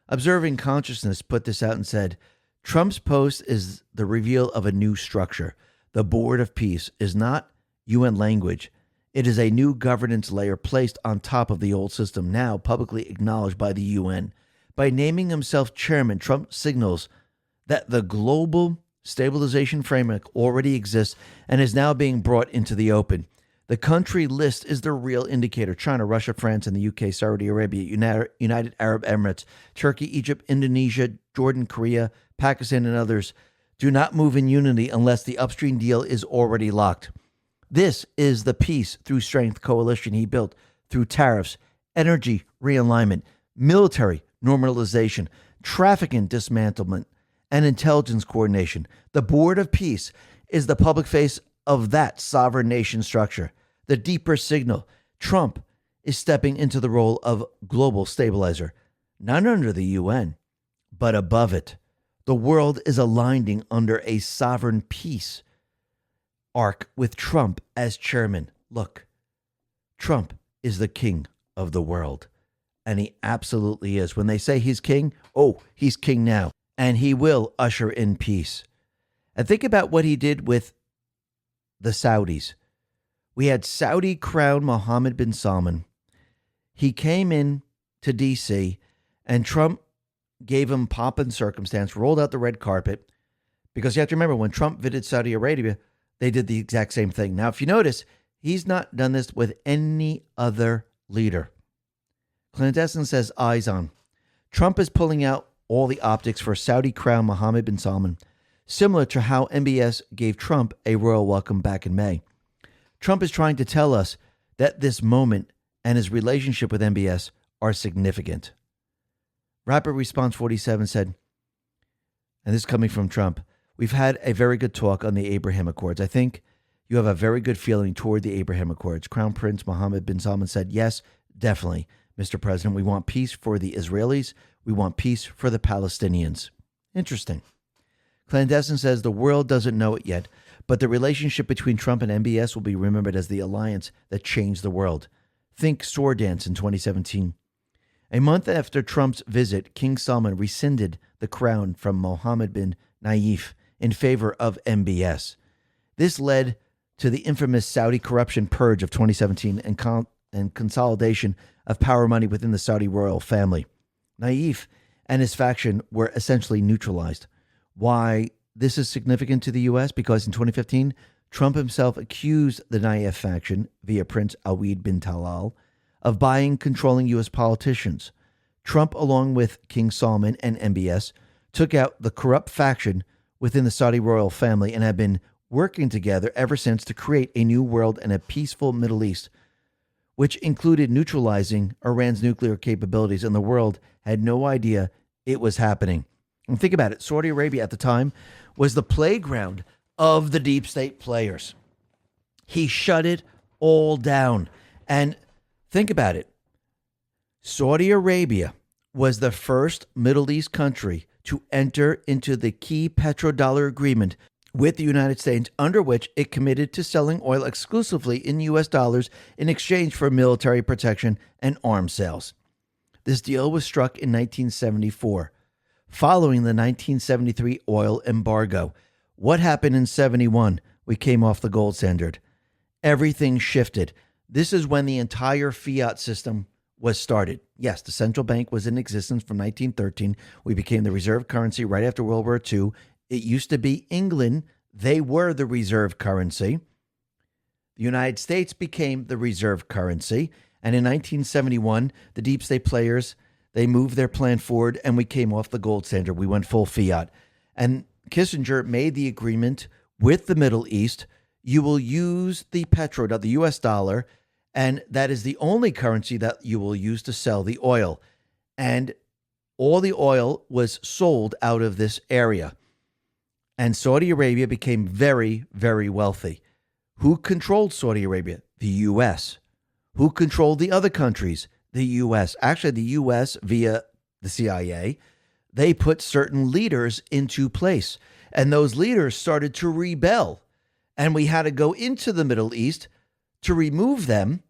Observing Consciousness put this out and said, Trump's post is the reveal of a new structure. The Board of Peace is not UN language. It is a new governance layer placed on top of the old system, now publicly acknowledged by the UN. By naming himself chairman, Trump signals that the global stabilization framework already exists and is now being brought into the open. The country list is the real indicator. China, Russia, France, and the UK, Saudi Arabia, United Arab Emirates, Turkey, Egypt, Indonesia, Jordan, Korea, Pakistan, and others do not move in unity unless the upstream deal is already locked. This is the peace through strength coalition he built through tariffs, energy realignment, military normalization, trafficking dismantlement, and intelligence coordination. The Board of Peace is the public face of that sovereign nation structure. The deeper signal, Trump is stepping into the role of global stabilizer, not under the UN, but above it. The world is aligning under a sovereign peace arc with Trump as chairman. Look, Trump is the king of the world, and he absolutely is. When they say he's king, oh, he's king now, and he will usher in peace. And think about what he did with the Saudis. We had Saudi crown Mohammed bin Salman. He came in to D.C., and Trump gave him pomp and circumstance, rolled out the red carpet, because you have to remember, when Trump visited Saudi Arabia, they did the exact same thing. Now, if you notice, he's not done this with any other leader. Clandestine says, eyes on. Trump is pulling out all the optics for Saudi crown Mohammed bin Salman, similar to how MBS gave Trump a royal welcome back in May. Trump is trying to tell us that this moment and his relationship with MBS are significant. Rapid Response 47 said, and this is coming from Trump, we've had a very good talk on the Abraham Accords. I think you have a very good feeling toward the Abraham Accords. Crown Prince Mohammed bin Salman said, yes, definitely, Mr. President. We want peace for the Israelis. We want peace for the Palestinians. Interesting. Clandestine says the world doesn't know it yet, but the relationship between Trump and MBS will be remembered as the alliance that changed the world. Think sword dance in 2017. A month after Trump's visit, King Salman rescinded the crown from Mohammed bin Nayef in favor of MBS. This led to the infamous Saudi corruption purge of 2017 and consolidation of power money within the Saudi royal family. Nayef and his faction were essentially neutralized. Why this is significant to the U.S.? Because in 2015, Trump himself accused the Nayef faction, via Prince Awid bin Talal, of buying controlling U.S. politicians. Trump, along with King Salman and MBS, took out the corrupt faction within the Saudi royal family and have been working together ever since to create a new world and a peaceful Middle East, which included neutralizing Iran's nuclear capabilities, and the world had no idea it was happening. And think about it. Saudi Arabia at the time was the playground of the deep state players. He shut it all down. And think about it. Saudi Arabia was the first Middle East country to enter into the key petrodollar agreement with the United States, under which it committed to selling oil exclusively in U.S. dollars in exchange for military protection and arms sales. This deal was struck in 1974, following the 1973 oil embargo. What happened in 71? We came off the gold standard. Everything shifted. This is when the entire fiat system was started. Yes, the central bank was in existence from 1913. We became the reserve currency right after World War II. It used to be England. They were the reserve currency. The United States became the reserve currency. And in 1971, the deep state players, they moved their plan forward and we came off the gold standard. We went full fiat. And Kissinger made the agreement with the Middle East. You will use the petro, the US dollar, and that is the only currency that you will use to sell the oil. And all the oil was sold out of this area. And Saudi Arabia became very, very wealthy. Who controlled Saudi Arabia? The U.S. Who controlled the other countries? the U.S. Actually, the U.S. via the CIA, they put certain leaders into place. And those leaders started to rebel. And we had to go into the Middle East to remove them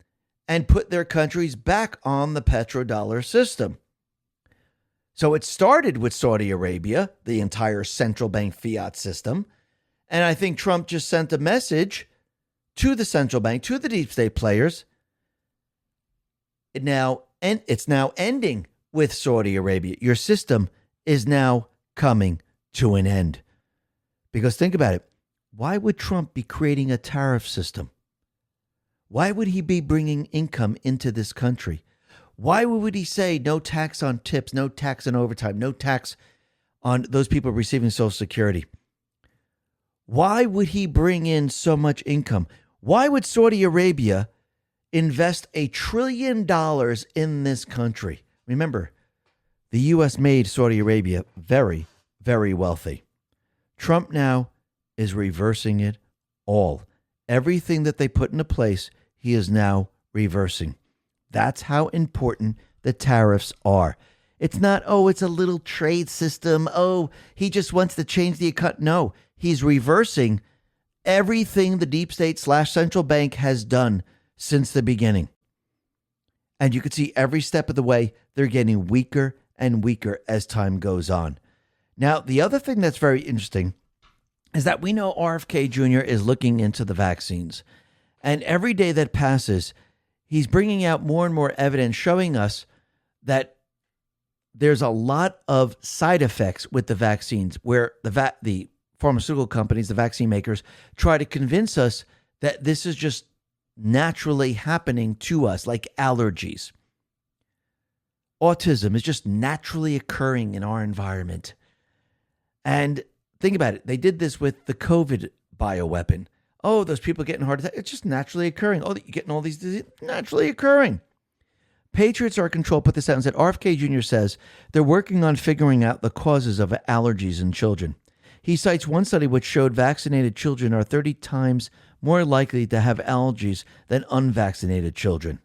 and put their countries back on the petrodollar system. So it started with Saudi Arabia, the entire central bank fiat system. And I think Trump just sent a message to the central bank, to the deep state players. It's now ending with Saudi Arabia. Your system is now coming to an end. Because think about it. Why would Trump be creating a tariff system? Why would he be bringing income into this country? Why would he say no tax on tips, no tax on overtime, no tax on those people receiving Social Security? Why would he bring in so much income? Why would Saudi Arabia invest $1 trillion in this country? Remember, the U.S. made Saudi Arabia very, very wealthy. Trump now is reversing it all. Everything that they put into place, he is now reversing. That's how important the tariffs are. It's not, oh, it's a little trade system. Oh, he just wants to change the economy. No, he's reversing everything the deep state / central bank has done since the beginning. And you can see every step of the way, they're getting weaker and weaker as time goes on. Now, the other thing that's very interesting is that we know RFK Jr. is looking into the vaccines. And every day that passes, he's bringing out more and more evidence showing us that there's a lot of side effects with the vaccines where the pharmaceutical companies, the vaccine makers, try to convince us that this is just naturally happening to us, like allergies. Autism is just naturally occurring in our environment. And think about it. They did this with the COVID bioweapon. Oh, those people getting heart attacks. It's just naturally occurring. Oh, you're getting all these diseases naturally occurring. Patriots Are Control put this out and said, RFK Jr. says they're working on figuring out the causes of allergies in children. He cites one study which showed vaccinated children are 30 times more likely to have allergies than unvaccinated children.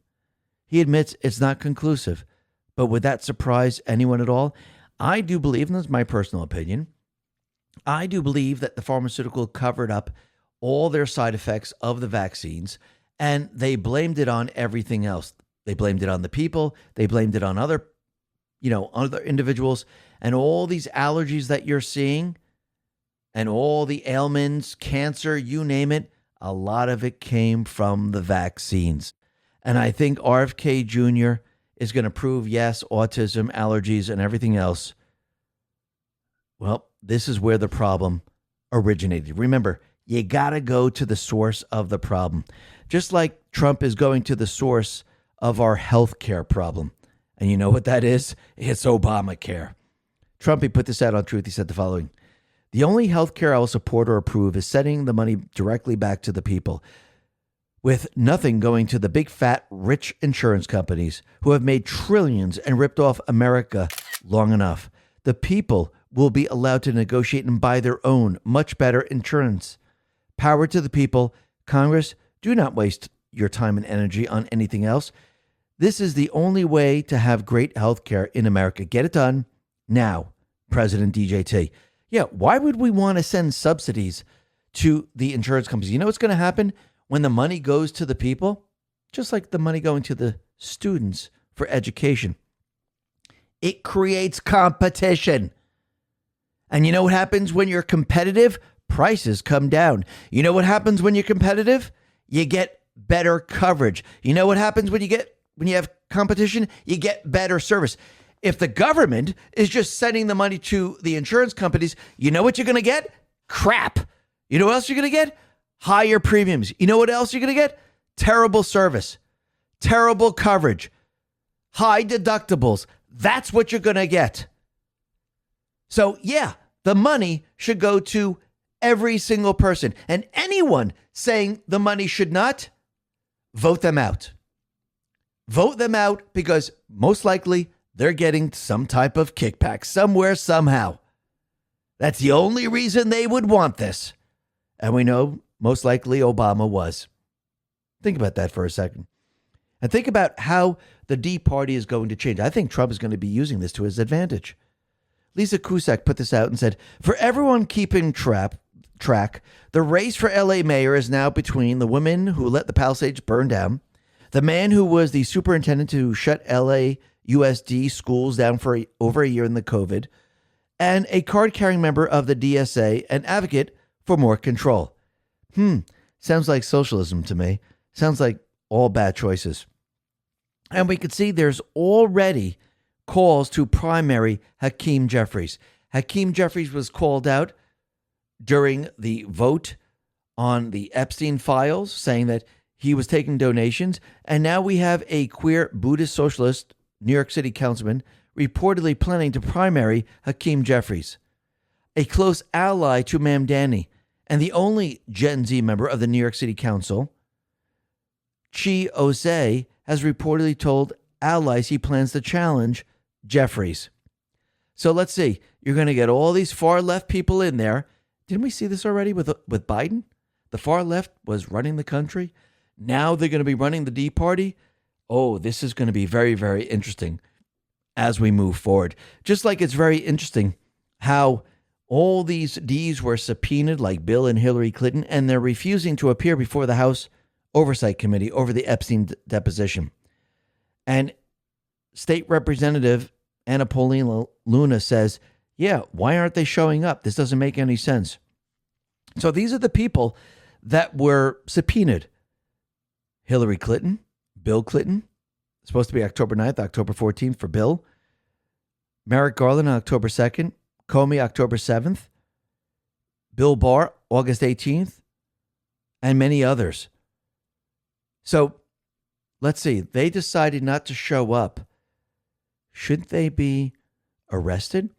He admits it's not conclusive, but would that surprise anyone at all? I do believe, and this is my personal opinion, I do believe that the pharmaceutical covered up all their side effects of the vaccines, and they blamed it on everything else. They blamed it on the people. They blamed it on other individuals, and all these allergies that you're seeing and all the ailments, cancer, you name it, a lot of it came from the vaccines. And I think RFK Jr. is going to prove, yes, autism, allergies, and everything else. Well, this is where the problem originated. Remember, you got to go to the source of the problem. Just like Trump is going to the source of our healthcare problem. And you know what that is? It's Obamacare. Trump, he put this out on Truth. He said the following: the only healthcare I will support or approve is sending the money directly back to the people, with nothing going to the big fat rich insurance companies who have made trillions and ripped off America long enough. The people will be allowed to negotiate and buy their own much better insurance. Power to the people. Congress, do not waste your time and energy on anything else. This is the only way to have great health care in America. Get it done now, President DJT. Yeah, why would we want to send subsidies to the insurance companies? You know what's going to happen when the money goes to the people? Just like the money going to the students for education. It creates competition. And you know what happens when you're competitive? Prices come down. You know what happens when you're competitive? You get better coverage. You know what happens when you have competition? You get better service. If the government is just sending the money to the insurance companies, you know what you're going to get? Crap. You know what else you're going to get? Higher premiums. You know what else you're going to get? Terrible service, terrible coverage, high deductibles. That's what you're going to get. So yeah, the money should go to every single person. And anyone saying the money should not, vote them out. Vote them out, because most likely they're getting some type of kickback somewhere, somehow. That's the only reason they would want this. And we know most likely Obama was. Think about that for a second. And think about how the D Party is going to change. I think Trump is going to be using this to his advantage. Lisa Cusack put this out and said, for everyone keeping track, the race for LA mayor is now between the woman who let the Palisades burn down, the man who was the superintendent to shut LA USD schools down for over a year in the COVID, and a card-carrying member of the DSA, an advocate for more control. Sounds like socialism to me. Sounds like all bad choices. And we could see there's already calls to primary Hakeem Jeffries. Hakeem Jeffries was called out during the vote on the Epstein files, saying that he was taking donations. And now we have a queer Buddhist socialist New York City councilman reportedly planning to primary Hakeem Jeffries, a close ally to Mamdani, and the only Gen Z member of the New York City Council. Chi Osei has reportedly told allies he plans to challenge Jeffries. So let's see. You're going to get all these far left people in there. Didn't we see this already with Biden? The far left was running the country. Now they're going to be running the D Party. Oh, this is going to be very, very interesting as we move forward. Just like it's very interesting how all these Ds were subpoenaed, like Bill and Hillary Clinton, and they're refusing to appear before the House Oversight Committee over the Epstein deposition. And State Representative Anna Paulina Luna says, yeah, why aren't they showing up? This doesn't make any sense. So these are the people that were subpoenaed. Hillary Clinton, Bill Clinton, supposed to be October 9th, October 14th for Bill. Merrick Garland on October 2nd. Comey October 7th. Bill Barr August 18th. And many others. So let's see. They decided not to show up. Should they be arrested?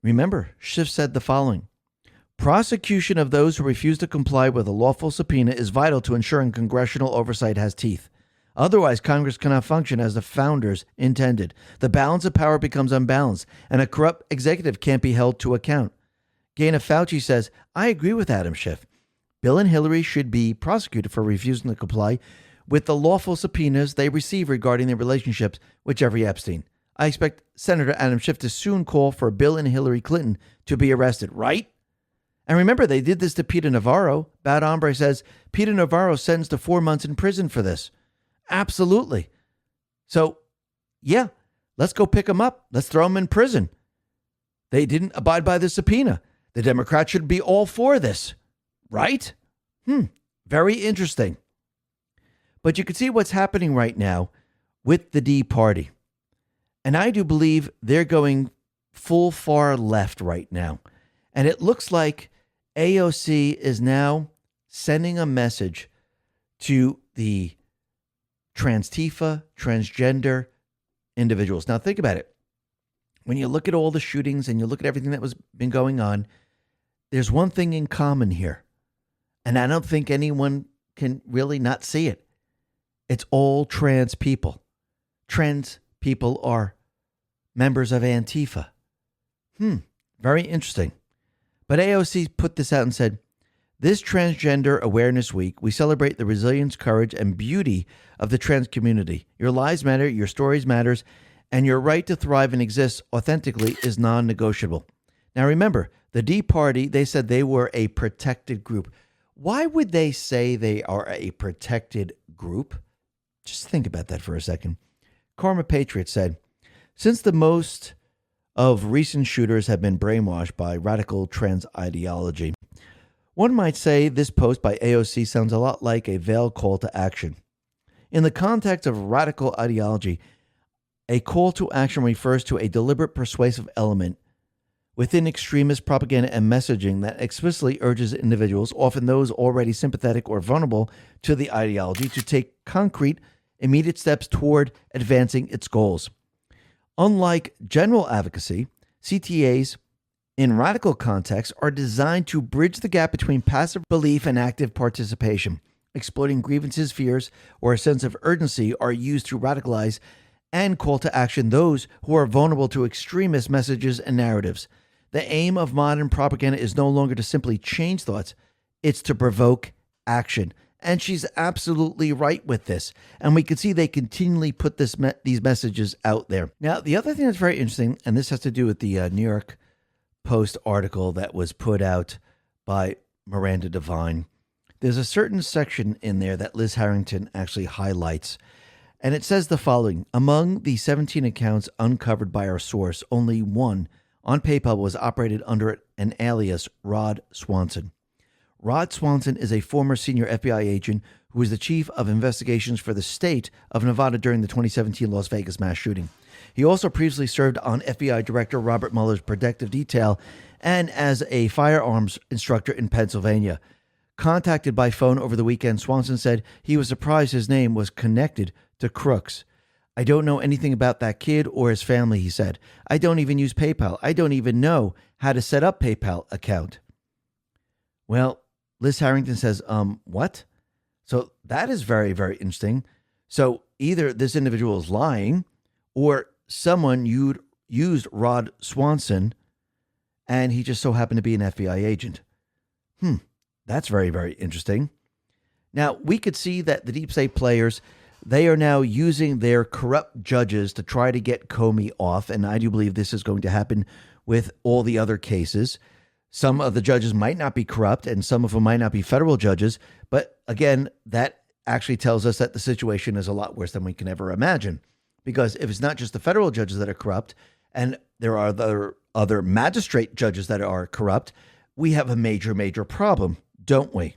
Remember, Schiff said the following. Prosecution of those who refuse to comply with a lawful subpoena is vital to ensuring congressional oversight has teeth. Otherwise, Congress cannot function as the founders intended. The balance of power becomes unbalanced, and a corrupt executive can't be held to account. Gaina Fauci says, I agree with Adam Schiff. Bill and Hillary should be prosecuted for refusing to comply with the lawful subpoenas they receive regarding their relationships with Jeffrey Epstein. I expect Senator Adam Schiff to soon call for Bill and Hillary Clinton to be arrested, right? And remember, they did this to Peter Navarro. Bad Hombre says Peter Navarro sentenced to 4 months in prison for this. Absolutely. So, yeah, let's go pick him up. Let's throw him in prison. They didn't abide by the subpoena. The Democrats should be all for this, right? Very interesting. But you can see what's happening right now with the D Party. And I do believe they're going full far left right now. And it looks like AOC is now sending a message to the Transtifa, transgender individuals. Now, think about it. When you look at all the shootings and you look at everything that was been going on, there's one thing in common here. And I don't think anyone can really not see it. It's all trans people. Trans people are members of Antifa. Very interesting. But AOC put this out and said, this Transgender Awareness Week, we celebrate the resilience, courage, and beauty of the trans community. Your lives matter, your stories matters, and your right to thrive and exist authentically is non-negotiable. Now remember, the D Party, they said they were a protected group. Why would they say they are a protected group? Just think about that for a second. Karma Patriot said, since the most of recent shooters have been brainwashed by radical trans ideology, one might say this post by AOC sounds a lot like a veiled call to action. In the context of radical ideology, a call to action refers to a deliberate persuasive element within extremist propaganda and messaging that explicitly urges individuals, often those already sympathetic or vulnerable to the ideology, to take concrete, immediate steps toward advancing its goals. Unlike general advocacy, CTAs in radical contexts are designed to bridge the gap between passive belief and active participation. Exploiting grievances, fears, or a sense of urgency are used to radicalize and call to action those who are vulnerable to extremist messages and narratives. The aim of modern propaganda is no longer to simply change thoughts, it's to provoke action. And she's absolutely right with this. And we can see they continually put these messages out there. Now, the other thing that's very interesting, and this has to do with the New York Post article that was put out by Miranda Devine. There's a certain section in there that Liz Harrington actually highlights. And it says the following: among the 17 accounts uncovered by our source, only one on PayPal was operated under an alias, Rod Swanson. Rod Swanson is a former senior FBI agent who was the chief of investigations for the state of Nevada during the 2017 Las Vegas mass shooting. He also previously served on FBI Director Robert Mueller's protective detail and as a firearms instructor in Pennsylvania. Contacted by phone over the weekend, Swanson said he was surprised his name was connected to crooks. I don't know anything about that kid or his family, he said. I don't even use PayPal. I don't even know how to set up PayPal account. Well, Liz Harrington says, what? So that is very, very interesting. So either this individual is lying or someone used Rod Swanson and he just so happened to be an FBI agent. That's very, very interesting. Now, we could see that the deep state players, they are now using their corrupt judges to try to get Comey off. And I do believe this is going to happen with all the other cases. Some of the judges might not be corrupt and some of them might not be federal judges. But again, that actually tells us that the situation is a lot worse than we can ever imagine. Because if it's not just the federal judges that are corrupt and there are other magistrate judges that are corrupt, we have a major, major problem, don't we?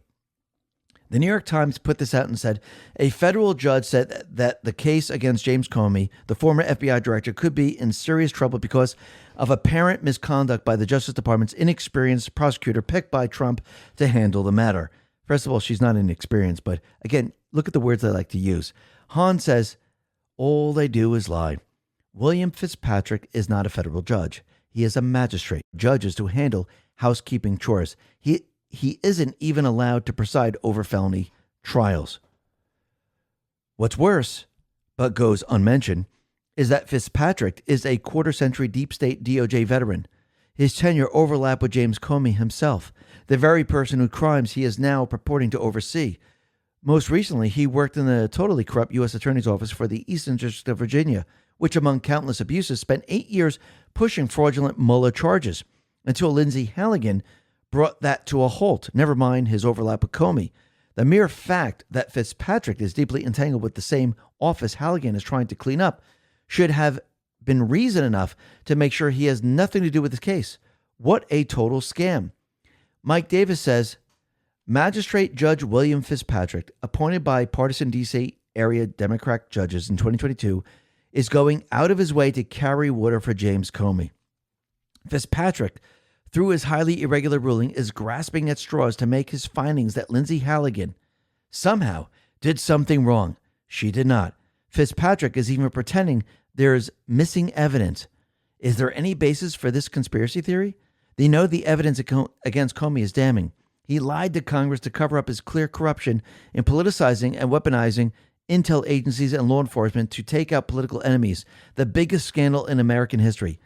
The New York Times put this out and said, a federal judge said that the case against James Comey, the former FBI director, could be in serious trouble because of apparent misconduct by the Justice Department's inexperienced prosecutor picked by Trump to handle the matter. First of all, she's not inexperienced, but again, look at the words I like to use. Hahn says, all they do is lie. William Fitzpatrick is not a federal judge. He is a magistrate. Judges to handle housekeeping chores. He isn't even allowed to preside over felony trials. What's worse, but goes unmentioned, is that Fitzpatrick is a quarter-century deep state DOJ veteran. His tenure overlapped with James Comey himself, the very person whose crimes he is now purporting to oversee. Most recently, he worked in the totally corrupt U.S. Attorney's Office for the Eastern District of Virginia, which, among countless abuses, spent 8 years pushing fraudulent Mueller charges, until Lindsay Halligan brought that to a halt, never mind his overlap with Comey. The mere fact that Fitzpatrick is deeply entangled with the same office Halligan is trying to clean up should have been reason enough to make sure he has nothing to do with this case. What a total scam. Mike Davis says, Magistrate Judge William Fitzpatrick, appointed by partisan D.C. area Democrat judges in 2022, is going out of his way to carry water for James Comey. Fitzpatrick, through his highly irregular ruling, is grasping at straws to make his findings that Lindsay Halligan somehow did something wrong. She did not. Fitzpatrick is even pretending there's missing evidence. Is there any basis for this conspiracy theory? They know the evidence against Comey is damning. He lied to Congress to cover up his clear corruption in politicizing and weaponizing intel agencies and law enforcement to take out political enemies, the biggest scandal in American history.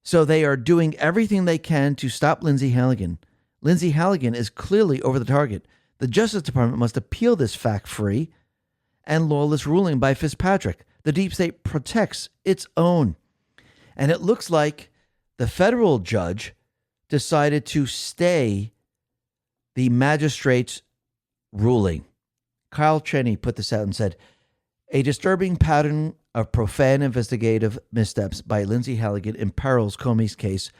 So they are doing everything they can to stop Lindsay Halligan. Lindsay Halligan is clearly over the target. The Justice Department must appeal this fact-free and lawless ruling by Fitzpatrick. The deep state protects its own. And it looks like the federal judge decided to stay the magistrate's ruling. Kyle Cheney put this out and said, a disturbing pattern of profane investigative missteps by Lindsay Halligan imperils Comey's case,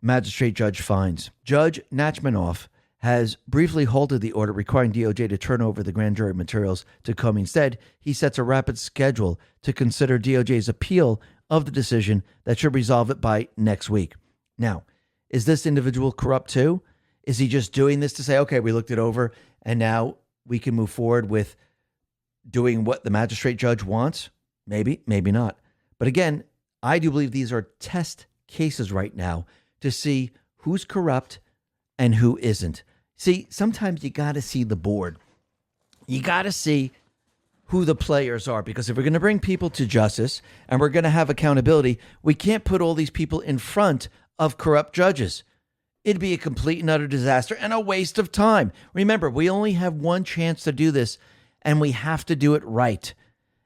magistrate judge finds. Judge Nachmanoff has briefly halted the order requiring DOJ to turn over the grand jury materials to Comey. Instead, he sets a rapid schedule to consider DOJ's appeal of the decision that should resolve it by next week. Now, is this individual corrupt too? Is he just doing this to say, okay, we looked it over and now we can move forward with doing what the magistrate judge wants? Maybe, maybe not. But again, I do believe these are test cases right now to see who's corrupt and who isn't. See, sometimes you got to see the board. You got to see who the players are, because if we're going to bring people to justice and we're going to have accountability, we can't put all these people in front of corrupt judges. It'd be a complete and utter disaster and a waste of time. Remember, we only have one chance to do this, and we have to do it right.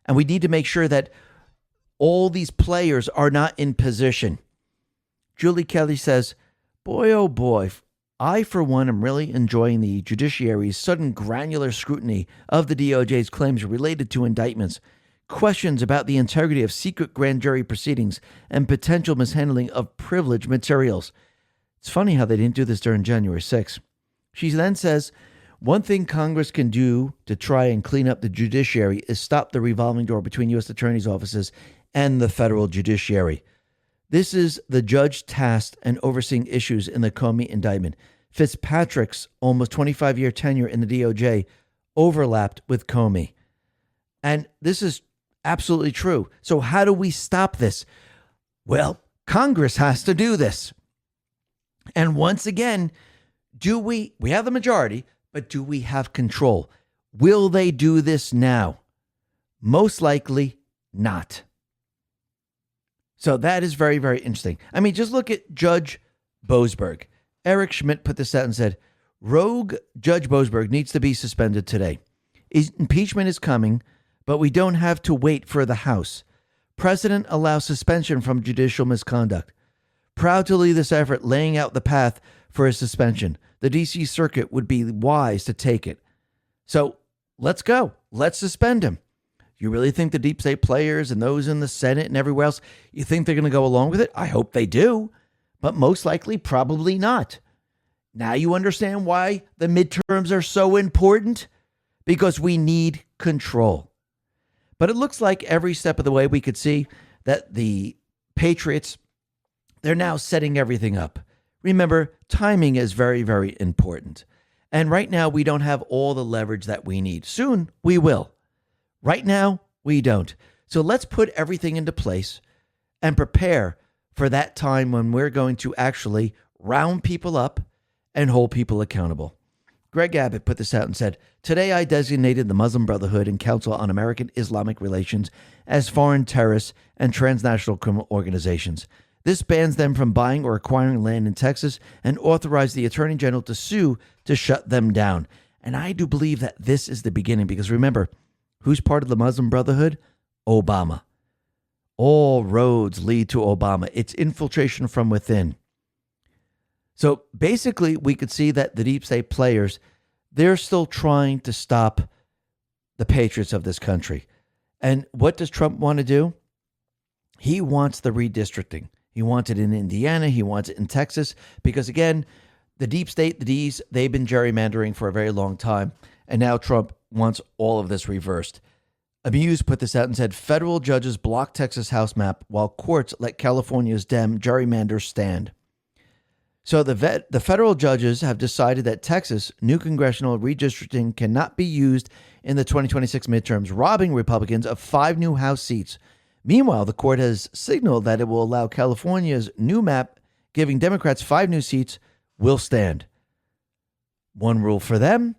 And we need to make sure that all these players are not in position. Julie Kelly says, boy, oh boy, I, for one, am really enjoying the judiciary's sudden granular scrutiny of the DOJ's claims related to indictments, questions about the integrity of secret grand jury proceedings, and potential mishandling of privileged materials. It's funny how they didn't do this during January 6th. She then says, one thing Congress can do to try and clean up the judiciary is stop the revolving door between U.S. attorneys' offices and the federal judiciary. This is the judge tasked and overseeing issues in the Comey indictment. Fitzpatrick's almost 25-year tenure in the DOJ overlapped with Comey. And this is absolutely true. So how do we stop this? Well, Congress has to do this. And once again, we have the majority, but do we have control? Will they do this now? Most likely not. So that is very, very interesting. I mean, just look at Judge Boasberg. Eric Schmidt put this out and said, rogue Judge Boasberg needs to be suspended today. Impeachment is coming, but we don't have to wait for the House. President allows suspension from judicial misconduct. Proud to lead this effort, laying out the path for his suspension. The D.C. Circuit would be wise to take it. So let's go. Let's suspend him. You really think the deep state players and those in the Senate and everywhere else, you think they're going to go along with it? I hope they do, but most likely probably not. Now you understand why the midterms are so important? Because we need control. But it looks like every step of the way we could see that the Patriots, they're now setting everything up. Remember, timing is very, very important. And right now, we don't have all the leverage that we need. Soon, we will. Right now, we don't. So let's put everything into place and prepare for that time when we're going to actually round people up and hold people accountable. Greg Abbott put this out and said, today I designated the Muslim Brotherhood and Council on American Islamic Relations as foreign terrorists and transnational criminal organizations. This bans them from buying or acquiring land in Texas and authorized the Attorney General to sue to shut them down. And I do believe that this is the beginning because remember, who's part of the Muslim Brotherhood? Obama. All roads lead to Obama. It's infiltration from within. So basically, we could see that the deep state players, they're still trying to stop the patriots of this country. And what does Trump want to do? He wants the redistricting. He wants it in Indiana. He wants it in Texas. Because again, the deep state, the D's, they've been gerrymandering for a very long time. And now Trump wants all of this reversed. Amuse put this out and said, federal judges block Texas House map while courts let California's Dem gerrymanders stand. So the federal judges have decided that Texas new congressional redistricting cannot be used in the 2026 midterms, robbing Republicans of 5 new House seats. Meanwhile, the court has signaled that it will allow California's new map, giving Democrats 5 new seats, will stand. One rule for them,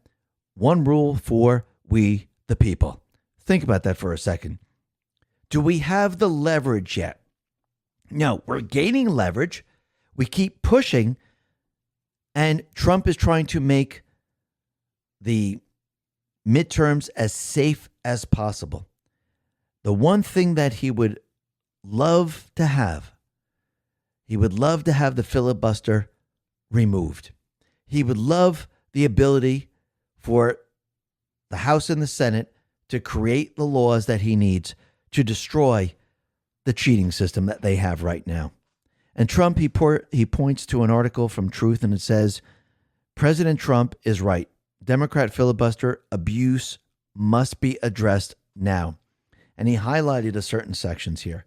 one rule for we, the people. Think about that for a second. Do we have the leverage yet? No, we're gaining leverage. We keep pushing, and Trump is trying to make the midterms as safe as possible. The one thing that he would love to have, he would love to have the filibuster removed. He would love the ability for the House and the Senate to create the laws that he needs to destroy the cheating system that they have right now. And Trump, he points to an article from Truth, and it says, President Trump is right. Democrat filibuster abuse must be addressed now. And he highlighted a certain sections here.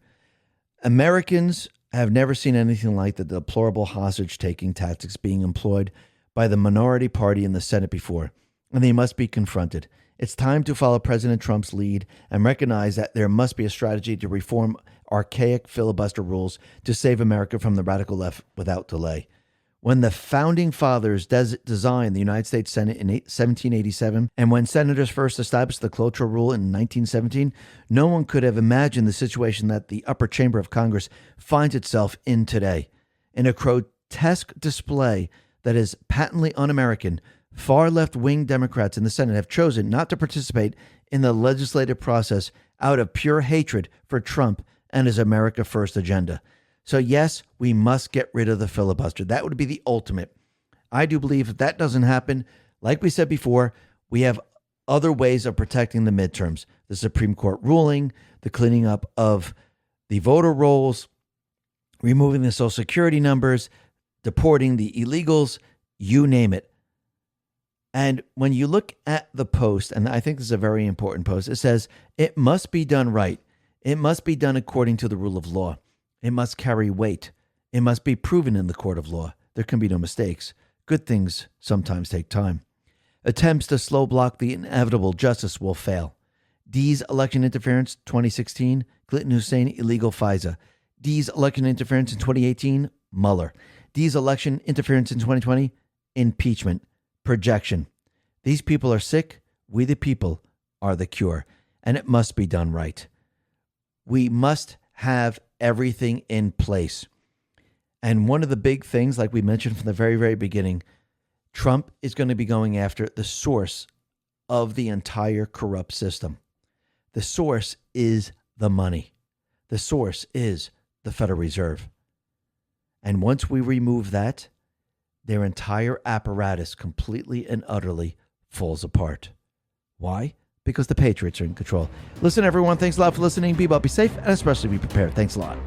Americans have never seen anything like the deplorable hostage-taking tactics being employed by the minority party in the Senate before, and they must be confronted. It's time to follow President Trump's lead and recognize that there must be a strategy to reform archaic filibuster rules to save America from the radical left without delay. When the founding fathers designed the United States Senate in 1787, and when senators first established the cloture rule in 1917, no one could have imagined the situation that the upper chamber of Congress finds itself in today. In a grotesque display that is patently un-American, far left-wing Democrats in the Senate have chosen not to participate in the legislative process out of pure hatred for Trump and his America First agenda. So yes, we must get rid of the filibuster. That would be the ultimate. I do believe if that doesn't happen, like we said before, we have other ways of protecting the midterms. The Supreme Court ruling, the cleaning up of the voter rolls, removing the Social Security numbers, deporting the illegals, you name it. And when you look at the post, and I think this is a very important post, it says, it must be done right. It must be done according to the rule of law. It must carry weight. It must be proven in the court of law. There can be no mistakes. Good things sometimes take time. Attempts to slow block the inevitable justice will fail. D's election interference 2016, Clinton Hussein illegal FISA. D's election interference in 2018, Mueller. D's election interference in 2020, impeachment, projection. These people are sick. We the people are the cure. And it must be done right. We must have everything in place. And one of the big things, like we mentioned from the very, very beginning, Trump is going to be going after the source of the entire corrupt system. The source is the money. The source is the Federal Reserve. And once we remove that, their entire apparatus completely and utterly falls apart. Why? Because the Patriots are in control. Listen, everyone, thanks a lot for listening. Be well, be safe, and especially be prepared. Thanks a lot.